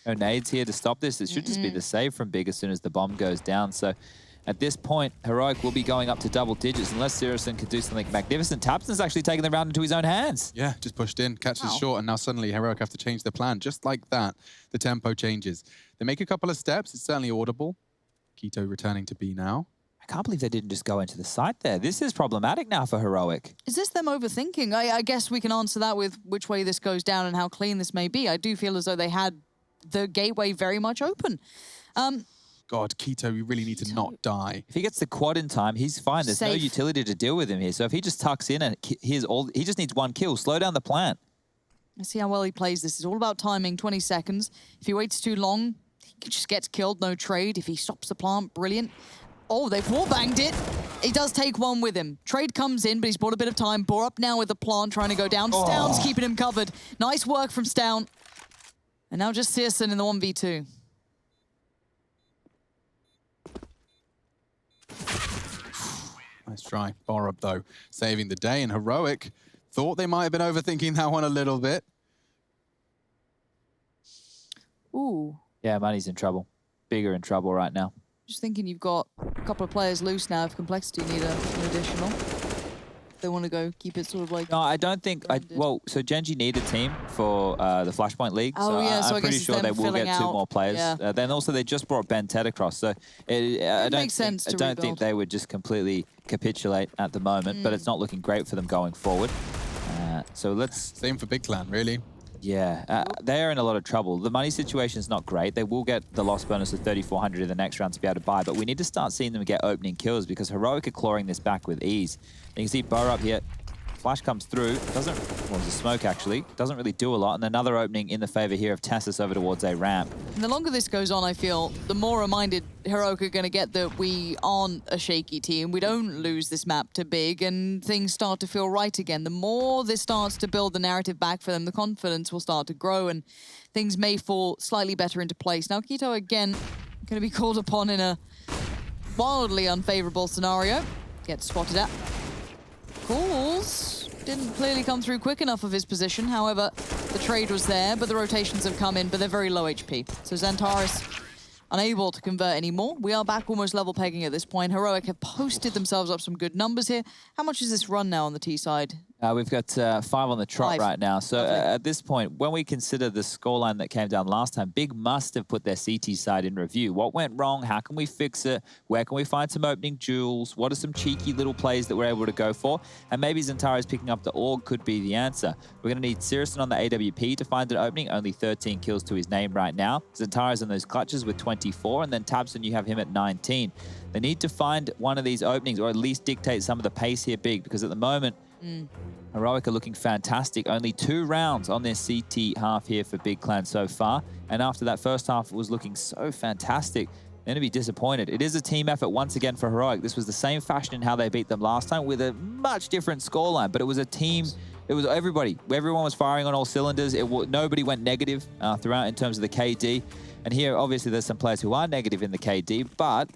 No nades here to stop this. It should just be the save from Big as soon as the bomb goes down. So at this point, Heroic will be going up to double digits unless Sirison can do something magnificent. Tabson's actually taking the round into his own hands. Yeah, just pushed in, catches Wow. short, and now suddenly Heroic have to change their plan. Just like that, the tempo changes. They make a couple of steps. It's certainly audible. Quito returning to B now. I can't believe they didn't just go into the site there. This is problematic now for Heroic. Is this them overthinking? I guess we can answer that with which way this goes down and how clean this may be. I do feel as though they had the gateway very much open. God, Quito, we really need to not die. If he gets the quad in time, he's fine. There's no Safe. utility to deal with him here. So if he just tucks in and he just needs one kill, slow down the plant. Let's see how well he plays this. It's all about timing, 20 seconds. If he waits too long, he just gets killed, no trade. If he stops the plant, brilliant. Oh, they've wall-banged it. He does take one with him. Trade comes in, but he's bought a bit of time. Bore up now with the plant, trying to go down. Stown's keeping him covered. Nice work from Stown. And now just Searson in the 1v2. Nice try. Borup, though, saving the day. And Heroic thought they might have been overthinking that one a little bit. Ooh. Yeah, Money's in trouble. Bigger in trouble right now. Just thinking you've got a couple of players loose now if Complexity need an additional. They want to go keep it sort of like... No, I don't think... so Genji need a team for the Flashpoint League. Oh, so yeah, so I I'm guess pretty it's sure them they will filling get two out. more players. Yeah. Then also they just brought Ben Ted across. So I makes sense to don't think rebuild. they would just completely capitulate at the moment, but it's not looking great for them going forward. So let's... Same for Big Clan, really. Yeah, they are in a lot of trouble. The money situation is not great. They will get the loss bonus of 3,400 in the next round to be able to buy, but we need to start seeing them get opening kills because Heroic are clawing this back with ease. You can see Burr up here. Flash comes through, doesn't, well, it's a smoke actually, doesn't really do a lot, and another opening in the favor here of Tessus over towards a ramp. And the longer this goes on, I feel, the more reminded Heroic are going to get that we aren't a shaky team. We don't lose this map to big, and things start to feel right again. The more this starts to build the narrative back for them, the confidence will start to grow, and things may fall slightly better into place. Now, Quito, again, going to be called upon in a wildly unfavorable scenario. Gets spotted at. Calls didn't clearly come through quick enough of his position. However, the trade was there, but the rotations have come in, but they're very low HP. So Xantares unable to convert anymore. We are back almost level pegging at this point. Heroic have posted themselves up some good numbers here. How much is this run now on the T side? We've got 5 on the trot 5 right now. So Lovely. at this point, when we consider the scoreline that came down last time, Big must have put their CT side in review. What went wrong? How can we fix it? Where can we find some opening jewels? What are some cheeky little plays that we're able to go for? And maybe Xantares picking up the AUG could be the answer. We're going to need Sirison on the AWP to find an opening. Only 13 kills to his name right now. Xantares on those clutches with 24, and then Tabson, you have him at 19. They need to find one of these openings, or at least dictate some of the pace here, Big, because at the moment, Heroic are looking fantastic. Only 2 rounds on their CT half here for Big Clan so far. And after that first half, it was looking so fantastic. They're going to be disappointed. It is a team effort once again for Heroic. This was the same fashion in how they beat them last time with a much different scoreline. But it was a team, it was everybody. Everyone was firing on all cylinders. Nobody went negative throughout in terms of the KD. And here, obviously, there's some players who are negative in the KD, but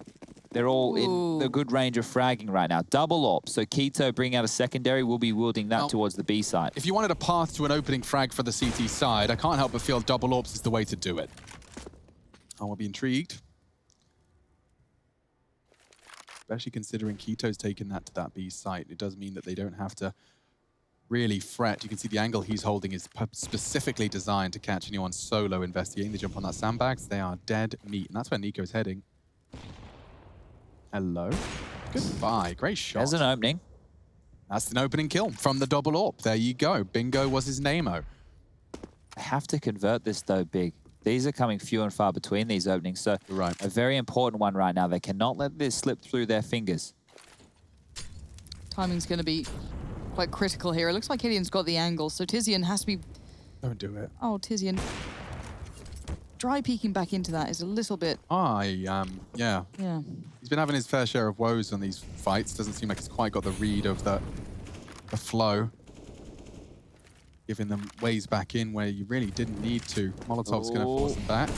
they're all in the good range of fragging right now. Double AWP. So Quito bringing out a secondary. We'll be wielding that towards the B side. If you wanted a path to an opening frag for the CT side, I can't help but feel double AWPs is the way to do it. I will be intrigued. Especially considering Quito's taken that to that B site. It does mean that they don't have to really fret. You can see the angle he's holding is specifically designed to catch anyone solo investigating. They jump on that sandbags. They are dead meat. And that's where Nico's heading. Hello. Goodbye. Great shot. There's an opening. That's an opening kill from the double AWP. There you go. Bingo was his name-o. I have to convert this though, Big. These are coming few and far between, these openings. So Right. a very important one right now. They cannot let this slip through their fingers. Timing's going to be quite critical here. It looks like Gideon's got the angle, so Tizian has to be... Don't do it. Oh, Tizian. Dry peeking back into that is a little bit... Yeah. Yeah. He's been having his fair share of woes on these fights. Doesn't seem like he's quite got the read of the flow. Giving them ways back in where you really didn't need to. Molotov's going to force them back.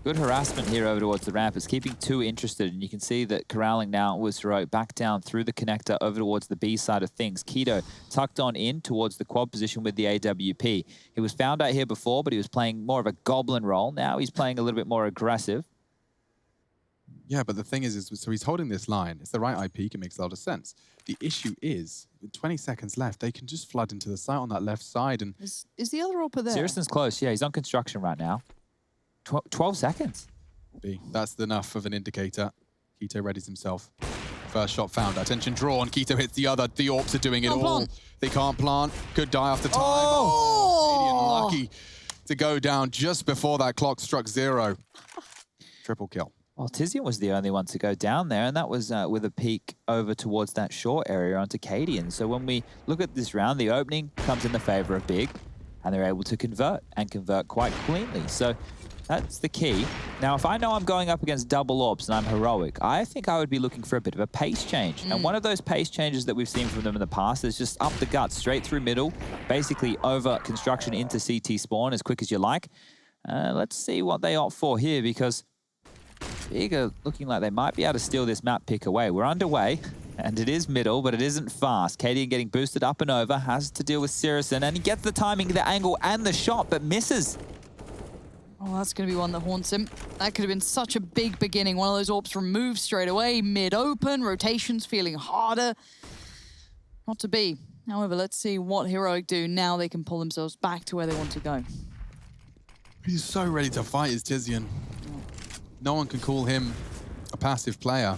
Good harassment here over towards the ramp. It's keeping 2 interested, and you can see that corralling now was Heroic back down through the connector over towards the B side of things. Quito tucked on in towards the quad position with the AWP. He was found out here before, but he was playing more of a goblin role. Now he's playing a little bit more aggressive. Yeah, but the thing is so he's holding this line. It's the right eye peak. It makes a lot of sense. The issue is, with 20 seconds left, they can just flood into the site on that left side. And Is the other AWP there? Sirison's close. Yeah, he's on construction right now. 12 seconds. that's enough of an indicator. Quito readies himself. First shot found. Attention drawn. Quito hits the other. The AWPs are doing it Can't all. plant. They can't plant. Could die after time. Oh! Canadian lucky to go down just before that clock struck 0. Triple kill. Well, Tizian was the only one to go down there, and that was with a peek over towards that short area onto Cadian. So when we look at this round, the opening comes in the favor of Big, and they're able to convert, and convert quite cleanly. So that's the key. Now, if I know I'm going up against double AWPs and I'm Heroic, I think I would be looking for a bit of a pace change. And one of those pace changes that we've seen from them in the past is just up the gut, straight through middle, basically over construction into CT spawn as quick as you like. Let's see what they opt for here, because Big are looking like they might be able to steal this map pick away. We're underway, and it is middle, but it isn't fast. Cadian getting boosted up and over, has to deal with Sirison, and he gets the timing, the angle, and the shot, but misses. Oh, that's going to be one that haunts him. That could have been such a big beginning. One of those AWPs removed straight away, mid-open, rotations feeling harder. Not to be. However, let's see what Heroic do. Now they can pull themselves back to where they want to go. He's so ready to fight, is Tizian. No one can call him a passive player.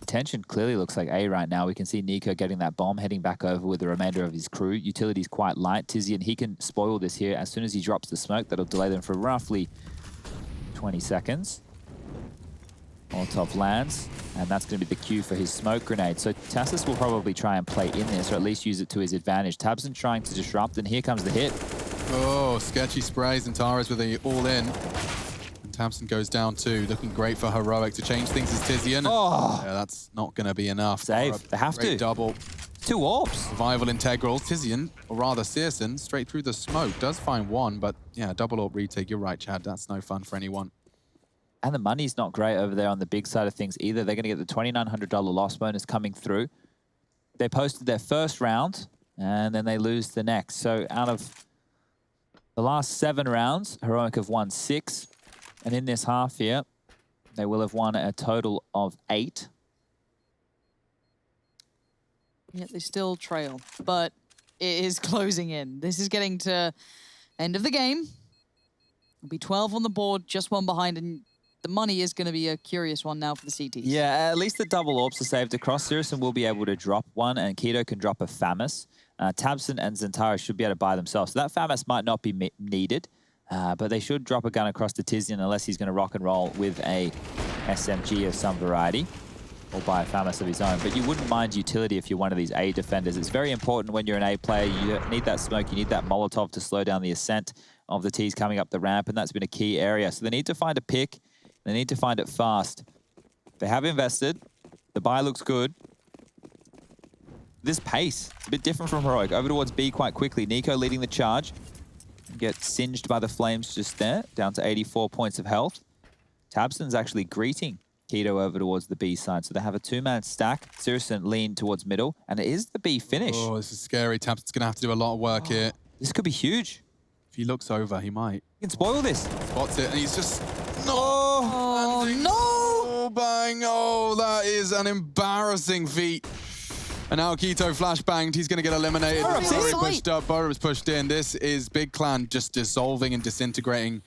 Tension clearly looks like A right now. We can see Nico getting that bomb, heading back over with the remainder of his crew. Utility's quite light. Tizian, he can spoil this here. As soon as he drops the smoke, that'll delay them for roughly 20 seconds. Molotov lands, and that's going to be the cue for his smoke grenade. So Tassus will probably try and play in this, or at least use it to his advantage. tabseN trying to disrupt, and here comes the hit. Oh, sketchy sprays, and Tara's with the all-in. And tabseN goes down too. Looking great for Heroic to change things as Tizian. Oh! Yeah, that's not going to be enough. Save. They have Great to. double. 2 orbs. Survival integrals. Tizian, or rather CSGO, straight through the smoke. Does find one, but yeah, double orb retake. You're right, Chad. That's no fun for anyone. And the money's not great over there on the big side of things either. They're going to get the $2,900 loss bonus coming through. They posted their first round, and then they lose the next. So out of the last 7 rounds, Heroic have won 6. And in this half here, they will have won a total of 8. Yet they still trail, but it is closing in. This is getting to end of the game. It'll be 12 on the board, just 1 behind, and the money is going to be a curious one now for the CTs. Yeah, at least the double orbs are saved across. CSGO will be able to drop one, and Keto can drop a FAMAS. tabseN and Zentara should be able to buy themselves. So that FAMAS might not be needed, but they should drop a gun across to Tizian unless he's going to rock and roll with a SMG of some variety, or buy a FAMAS of his own. But you wouldn't mind utility if you're one of these A defenders. It's very important when you're an A player. You need that smoke, you need that Molotov to slow down the ascent of the T's coming up the ramp, and that's been a key area. So they need to find a pick. They need to find it fast. They have invested. The buy looks good. This pace, a bit different from Heroic. Over towards B quite quickly. Nico leading the charge. Gets singed by the flames just there, down to 84 points of health. tabseN's actually greeting Keto over towards the B side. So they have a 2-man stack. CSGO lean towards middle, and it is the B finish. Oh, this is scary. tabseN's going to have to do a lot of work here. This could be huge. If he looks over, he might. He can spoil this. Spots it, and he's just... No! Oh, no! Oh, bang! Oh, that is an embarrassing feat. And now Keto flashbanged. He's going to get eliminated. Burup's Burup's in. pushed up. Burup's pushed in. This is Big Clan just dissolving and disintegrating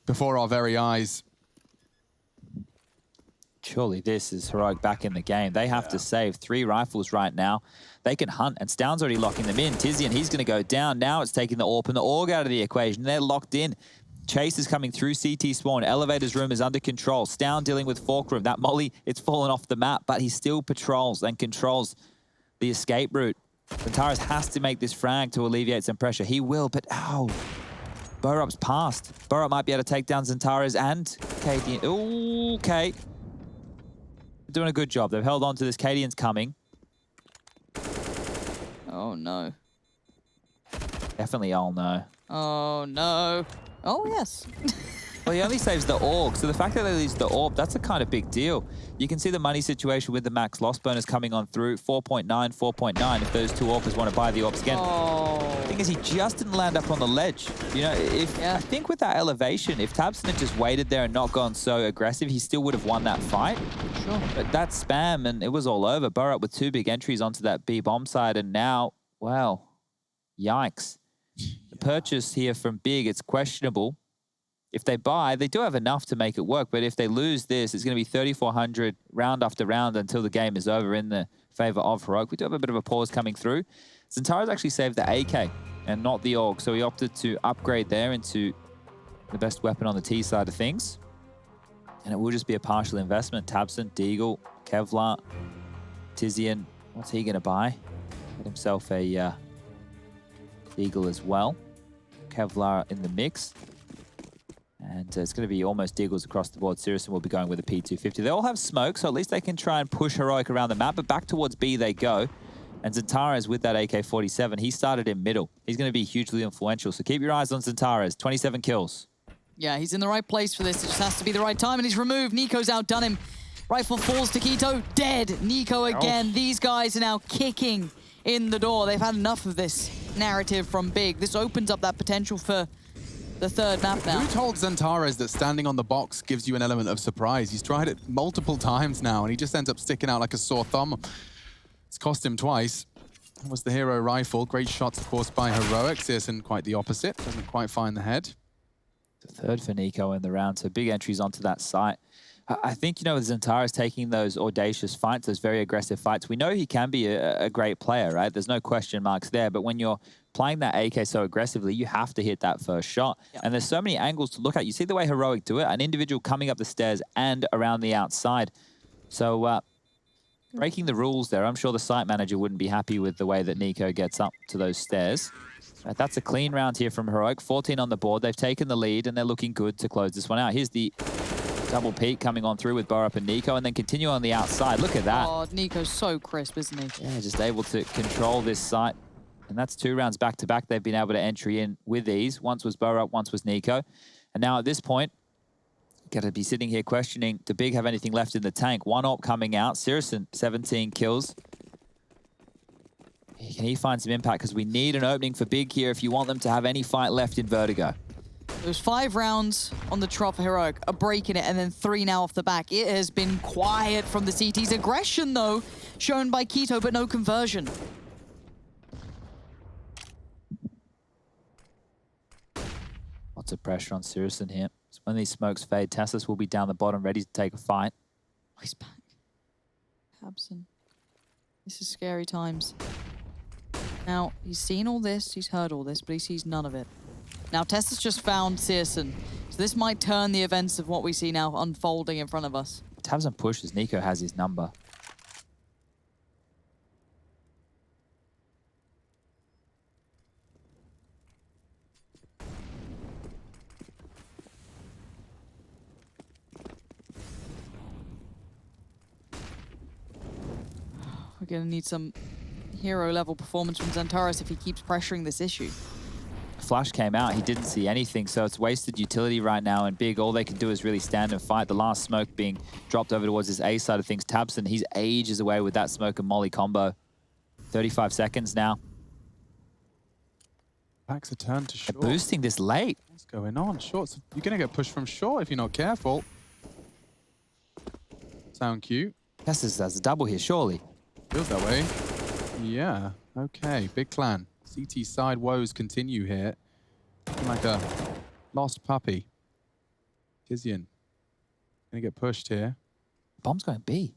before our very eyes. Surely this is Heroic back in the game. They have to save 3 rifles right now. They can hunt, and Stound's already locking them in. Tizian, he's going to go down. Now it's taking the AWP and the AUG out of the equation. They're locked in. Chase is coming through CT spawn. Elevator's room is under control. Stound dealing with Fork room. That molly, it's fallen off the map, but he still patrols and controls the escape route. Zentaris has to make this frag to alleviate some pressure. He will, but ow. Burup's passed. Burup might be able to take down Zentaris and Cadian. Ooh, okay. Doing a good job. They've held on to this. Cadian's coming. Oh, no. Definitely all no. Oh, no. Oh, yes. Well, he only saves the AUG, so the fact that they lose the AWP, that's a kind of big deal. You can see the money situation with the max loss bonus coming on through, 4.9, 4.9, if those 2 AWPers want to buy the AWPs again. Oh. The thing is, he just didn't land up on the ledge. You know, I think with that elevation, if tabseN had just waited there and not gone so aggressive, he still would have won that fight. Sure. But that spam, and it was all over. Burup with 2 big entries onto that B bomb side, and now, well, yikes. The purchase here from Big, it's questionable. If they buy, they do have enough to make it work, but if they lose this, it's going to be 3,400 round after round until the game is over in the favor of Heroic. We do have a bit of a pause coming through. Zentara's actually saved the AK and not the AUG, so he opted to upgrade there into the best weapon on the T side of things. And it will just be a partial investment. tabseN, Deagle, Kevlar, Tizian. What's he going to buy? Get himself a Deagle as well. Kevlar in the mix. And it's going to be almost Deagles across the board. CSGO will be going with a P250. They all have smoke, so at least they can try and push Heroic around the map. But back towards B they go. And Zentaris with that AK-47. He started in middle. He's going to be hugely influential. So keep your eyes on Zentaris. 27 kills. Yeah, he's in the right place for this. It just has to be the right time, and he's removed. Nico's outdone him. Rifle falls to Keto. Dead. Nico again. These guys are now kicking in the door. They've had enough of this narrative from Big. This opens up that potential for the 3rd map now. Who told Zentaris that standing on the box gives you an element of surprise? He's tried it multiple times now, and he just ends up sticking out like a sore thumb. It's cost him twice. That was the hero rifle. Great shots, of course, by Heroic. CSGO quite the opposite. Doesn't quite find the head. The 3rd for Nico in the round, so big entries onto that site. I think, you know, with Zentaris taking those audacious fights, those very aggressive fights, we know he can be a great player, right? There's no question marks there. But when you're playing that AK so aggressively, you have to hit that first shot. Yep. And there's so many angles to look at. You see the way Heroic do it, an individual coming up the stairs and around the outside. So breaking the rules there, I'm sure the site manager wouldn't be happy with the way that Nico gets up to those stairs. That's a clean round here from Heroic. 14 on the board. They've taken the lead, and they're looking good to close this one out. Here's the double peak coming on through with Borup and Nico, and then continue on the outside. Look at that. Oh, Nico's so crisp, isn't he? Yeah, just able to control this site. And that's 2 rounds back-to-back. They've been able to entry in with ease. Once was Borup, once was Nico. And now at this point, got to be sitting here questioning, do Big have anything left in the tank? 1 AWP coming out. Sirison, 17 kills. Can he find some impact? Because we need an opening for Big here if you want them to have any fight left in Vertigo. There's 5 rounds on the trot for Heroic, a break in it, and then 3 now off the back. It has been quiet from the CT's aggression, though, shown by Keto, but no conversion. Lots of pressure on Sirison here. So when these smokes fade, Tassus will be down the bottom, ready to take a fight. Oh, he's back. Habson. This is scary times. Now, he's seen all this, he's heard all this, but he sees none of it. Now, Tessa's just found Searson, so this might turn the events of what we see now unfolding in front of us. Tabs and pushes. Nico has his number. We're going to need some hero-level performance from Zentaris if he keeps pressuring this issue. Flash came out, he didn't see anything, so it's wasted utility right now, and Big, all they can do is really stand and fight. The last smoke being dropped over towards his A side of things. Tabson, he's ages away with that smoke and molly combo. 35 seconds now. Backs a turn to short. They're boosting this late. What's going on? Shorts. You're going to get pushed from short if you're not careful. Sound cute. That's a double here, surely. Feels that way. Yeah. Okay. Big clan. CT side woes continue here. Looking like a lost puppy. Tizian. Gonna get pushed here. Bomb's going B.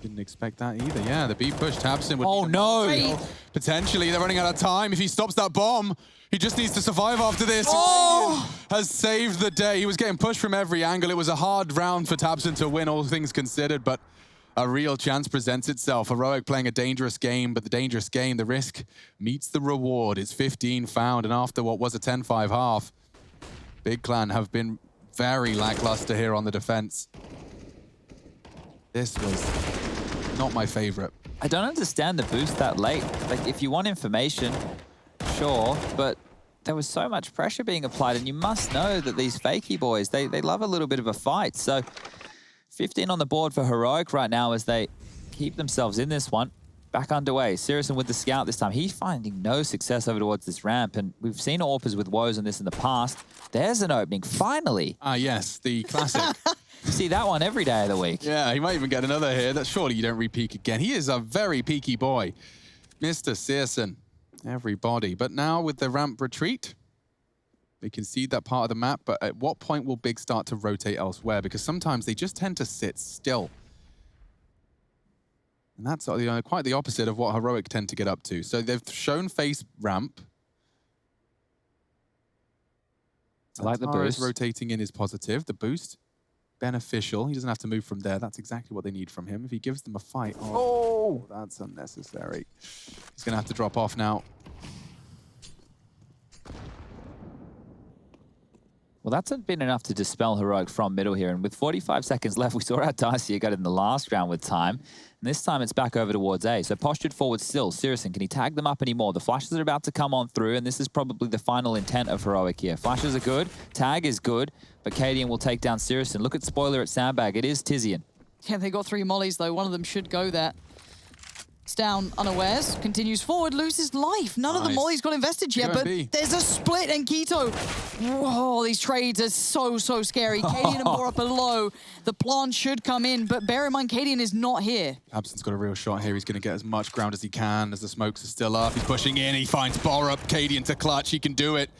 Didn't expect that either. Yeah, the B push taps him. Oh no! Potentially, they're running out of time. If he stops that bomb, he just needs to survive after this. Oh! Has saved the day. He was getting pushed from every angle. It was a hard round for Tabson to win, all things considered, but a real chance presents itself. Heroic playing a dangerous game, but the dangerous game, the risk meets the reward. It's 15 found, and after what was a 10-5 half, Big Clan have been very lackluster here on the defense. This was not my favorite. I don't understand the boost that late. Like, if you want information, sure, but there was so much pressure being applied, and you must know that these fakey boys, they love a little bit of a fight. So 15 on the board for Heroic right now as they keep themselves in this one. Back underway. Sirison with the scout this time. He's finding no success over towards this ramp, and we've seen AWPers with woes on this in the past. There's an opening, finally. Ah, yes, the classic. You see that one every day of the week. Yeah, he might even get another here. That surely you don't re-peek again. He is a very peaky boy. Mr. Sirson, everybody. But now with the ramp retreat, they concede that part of the map, but at what point will Big start to rotate elsewhere? Because sometimes they just tend to sit still. And that's quite the opposite of what Heroic tend to get up to. So they've shown face ramp. I like the boost. Rotating in is positive. The boost, beneficial. He doesn't have to move from there. That's exactly what they need from him. If he gives them a fight, oh, that's unnecessary. He's going to have to drop off now. Well, that's been enough to dispel Heroic from middle here. And with 45 seconds left, we saw how dicey it got in the last round with time. And this time it's back over towards A. So postured forward still. Sirison, can he tag them up anymore? The flashes are about to come on through, and this is probably the final intent of Heroic here. Flashes are good. Tag is good. But Cadian will take down Sirison. Look at spoiler at Sandbag. It is Tizian. Yeah, they got 3 mollies, though. One of them should go there. It's down unawares, continues forward, loses life. None of the mollies got invested yet, but there's a split, and Keto. Whoa, these trades are so scary. Cadian and Bora below. The plant should come in, but bear in mind, Cadian is not here. Abson's got a real shot here. He's going to get as much ground as he can as the smokes are still up. He's pushing in. He finds Borup. Cadian to clutch. He can do it.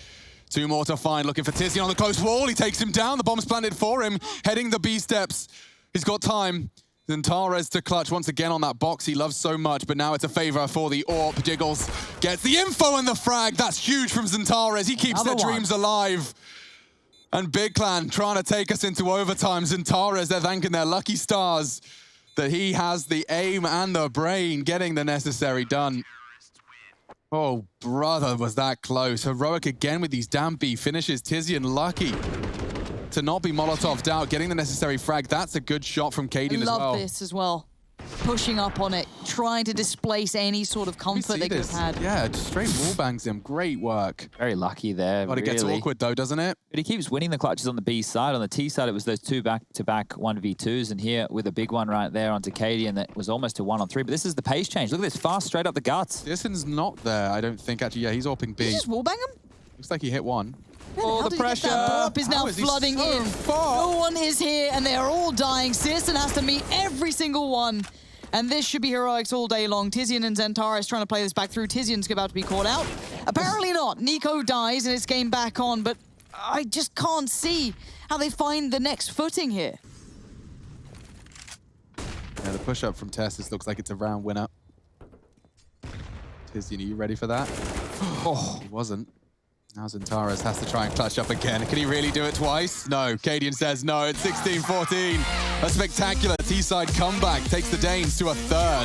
2 more to find, looking for Tizian on the close wall. He takes him down. The bomb's planted for him, heading the B steps. He's got time. Zentares to clutch once again on that box he loves so much, but now it's a favor for the AWP. Jiggles gets the info and the frag. That's huge from Zentares. He keeps their dreams alive. And Big Clan trying to take us into overtime. Zentares, they're thanking their lucky stars that he has the aim and the brain, getting the necessary done. Oh, brother, was that close. Heroic again with these damn B finishes. Tizian lucky to not be Molotov'd out, getting the necessary frag. That's a good shot from Cadian as well. I love this as well. Pushing up on it, trying to displace any sort of comfort they could have had. Yeah, just straight wallbangs him. Great work. Very lucky there, But it gets awkward though, doesn't it? But he keeps winning the clutches on the B side. On the T side, it was those 2 back-to-back 1v2s, and here with a big one right there onto Cadian that was almost a 1-on-3. But this is the pace change. Look at this, fast straight up the guts. Tizian's not there, I don't think. Actually, yeah, he's AWPing B. Did you just wallbang him? Looks like he hit one. Oh, How the did he get pressure. that? Blow up is now How is he flooding so in. far? No one is here, and they are all dying. Searson has to meet every single one. And this should be heroics all day long. Tizian and Zentares trying to play this back through. Tizian's about to be caught out. Apparently not. Nico dies, and it's game back on, but I just can't see how they find the next footing here. Yeah, the push-up from Tessus looks like it's a round winner. Tizian, are you ready for that? Oh, he wasn't. Now Zentares has to try and clutch up again. Can he really do it twice? No. Cadian says no. It's 16-14. A spectacular T-side comeback takes the Danes to a 3rd.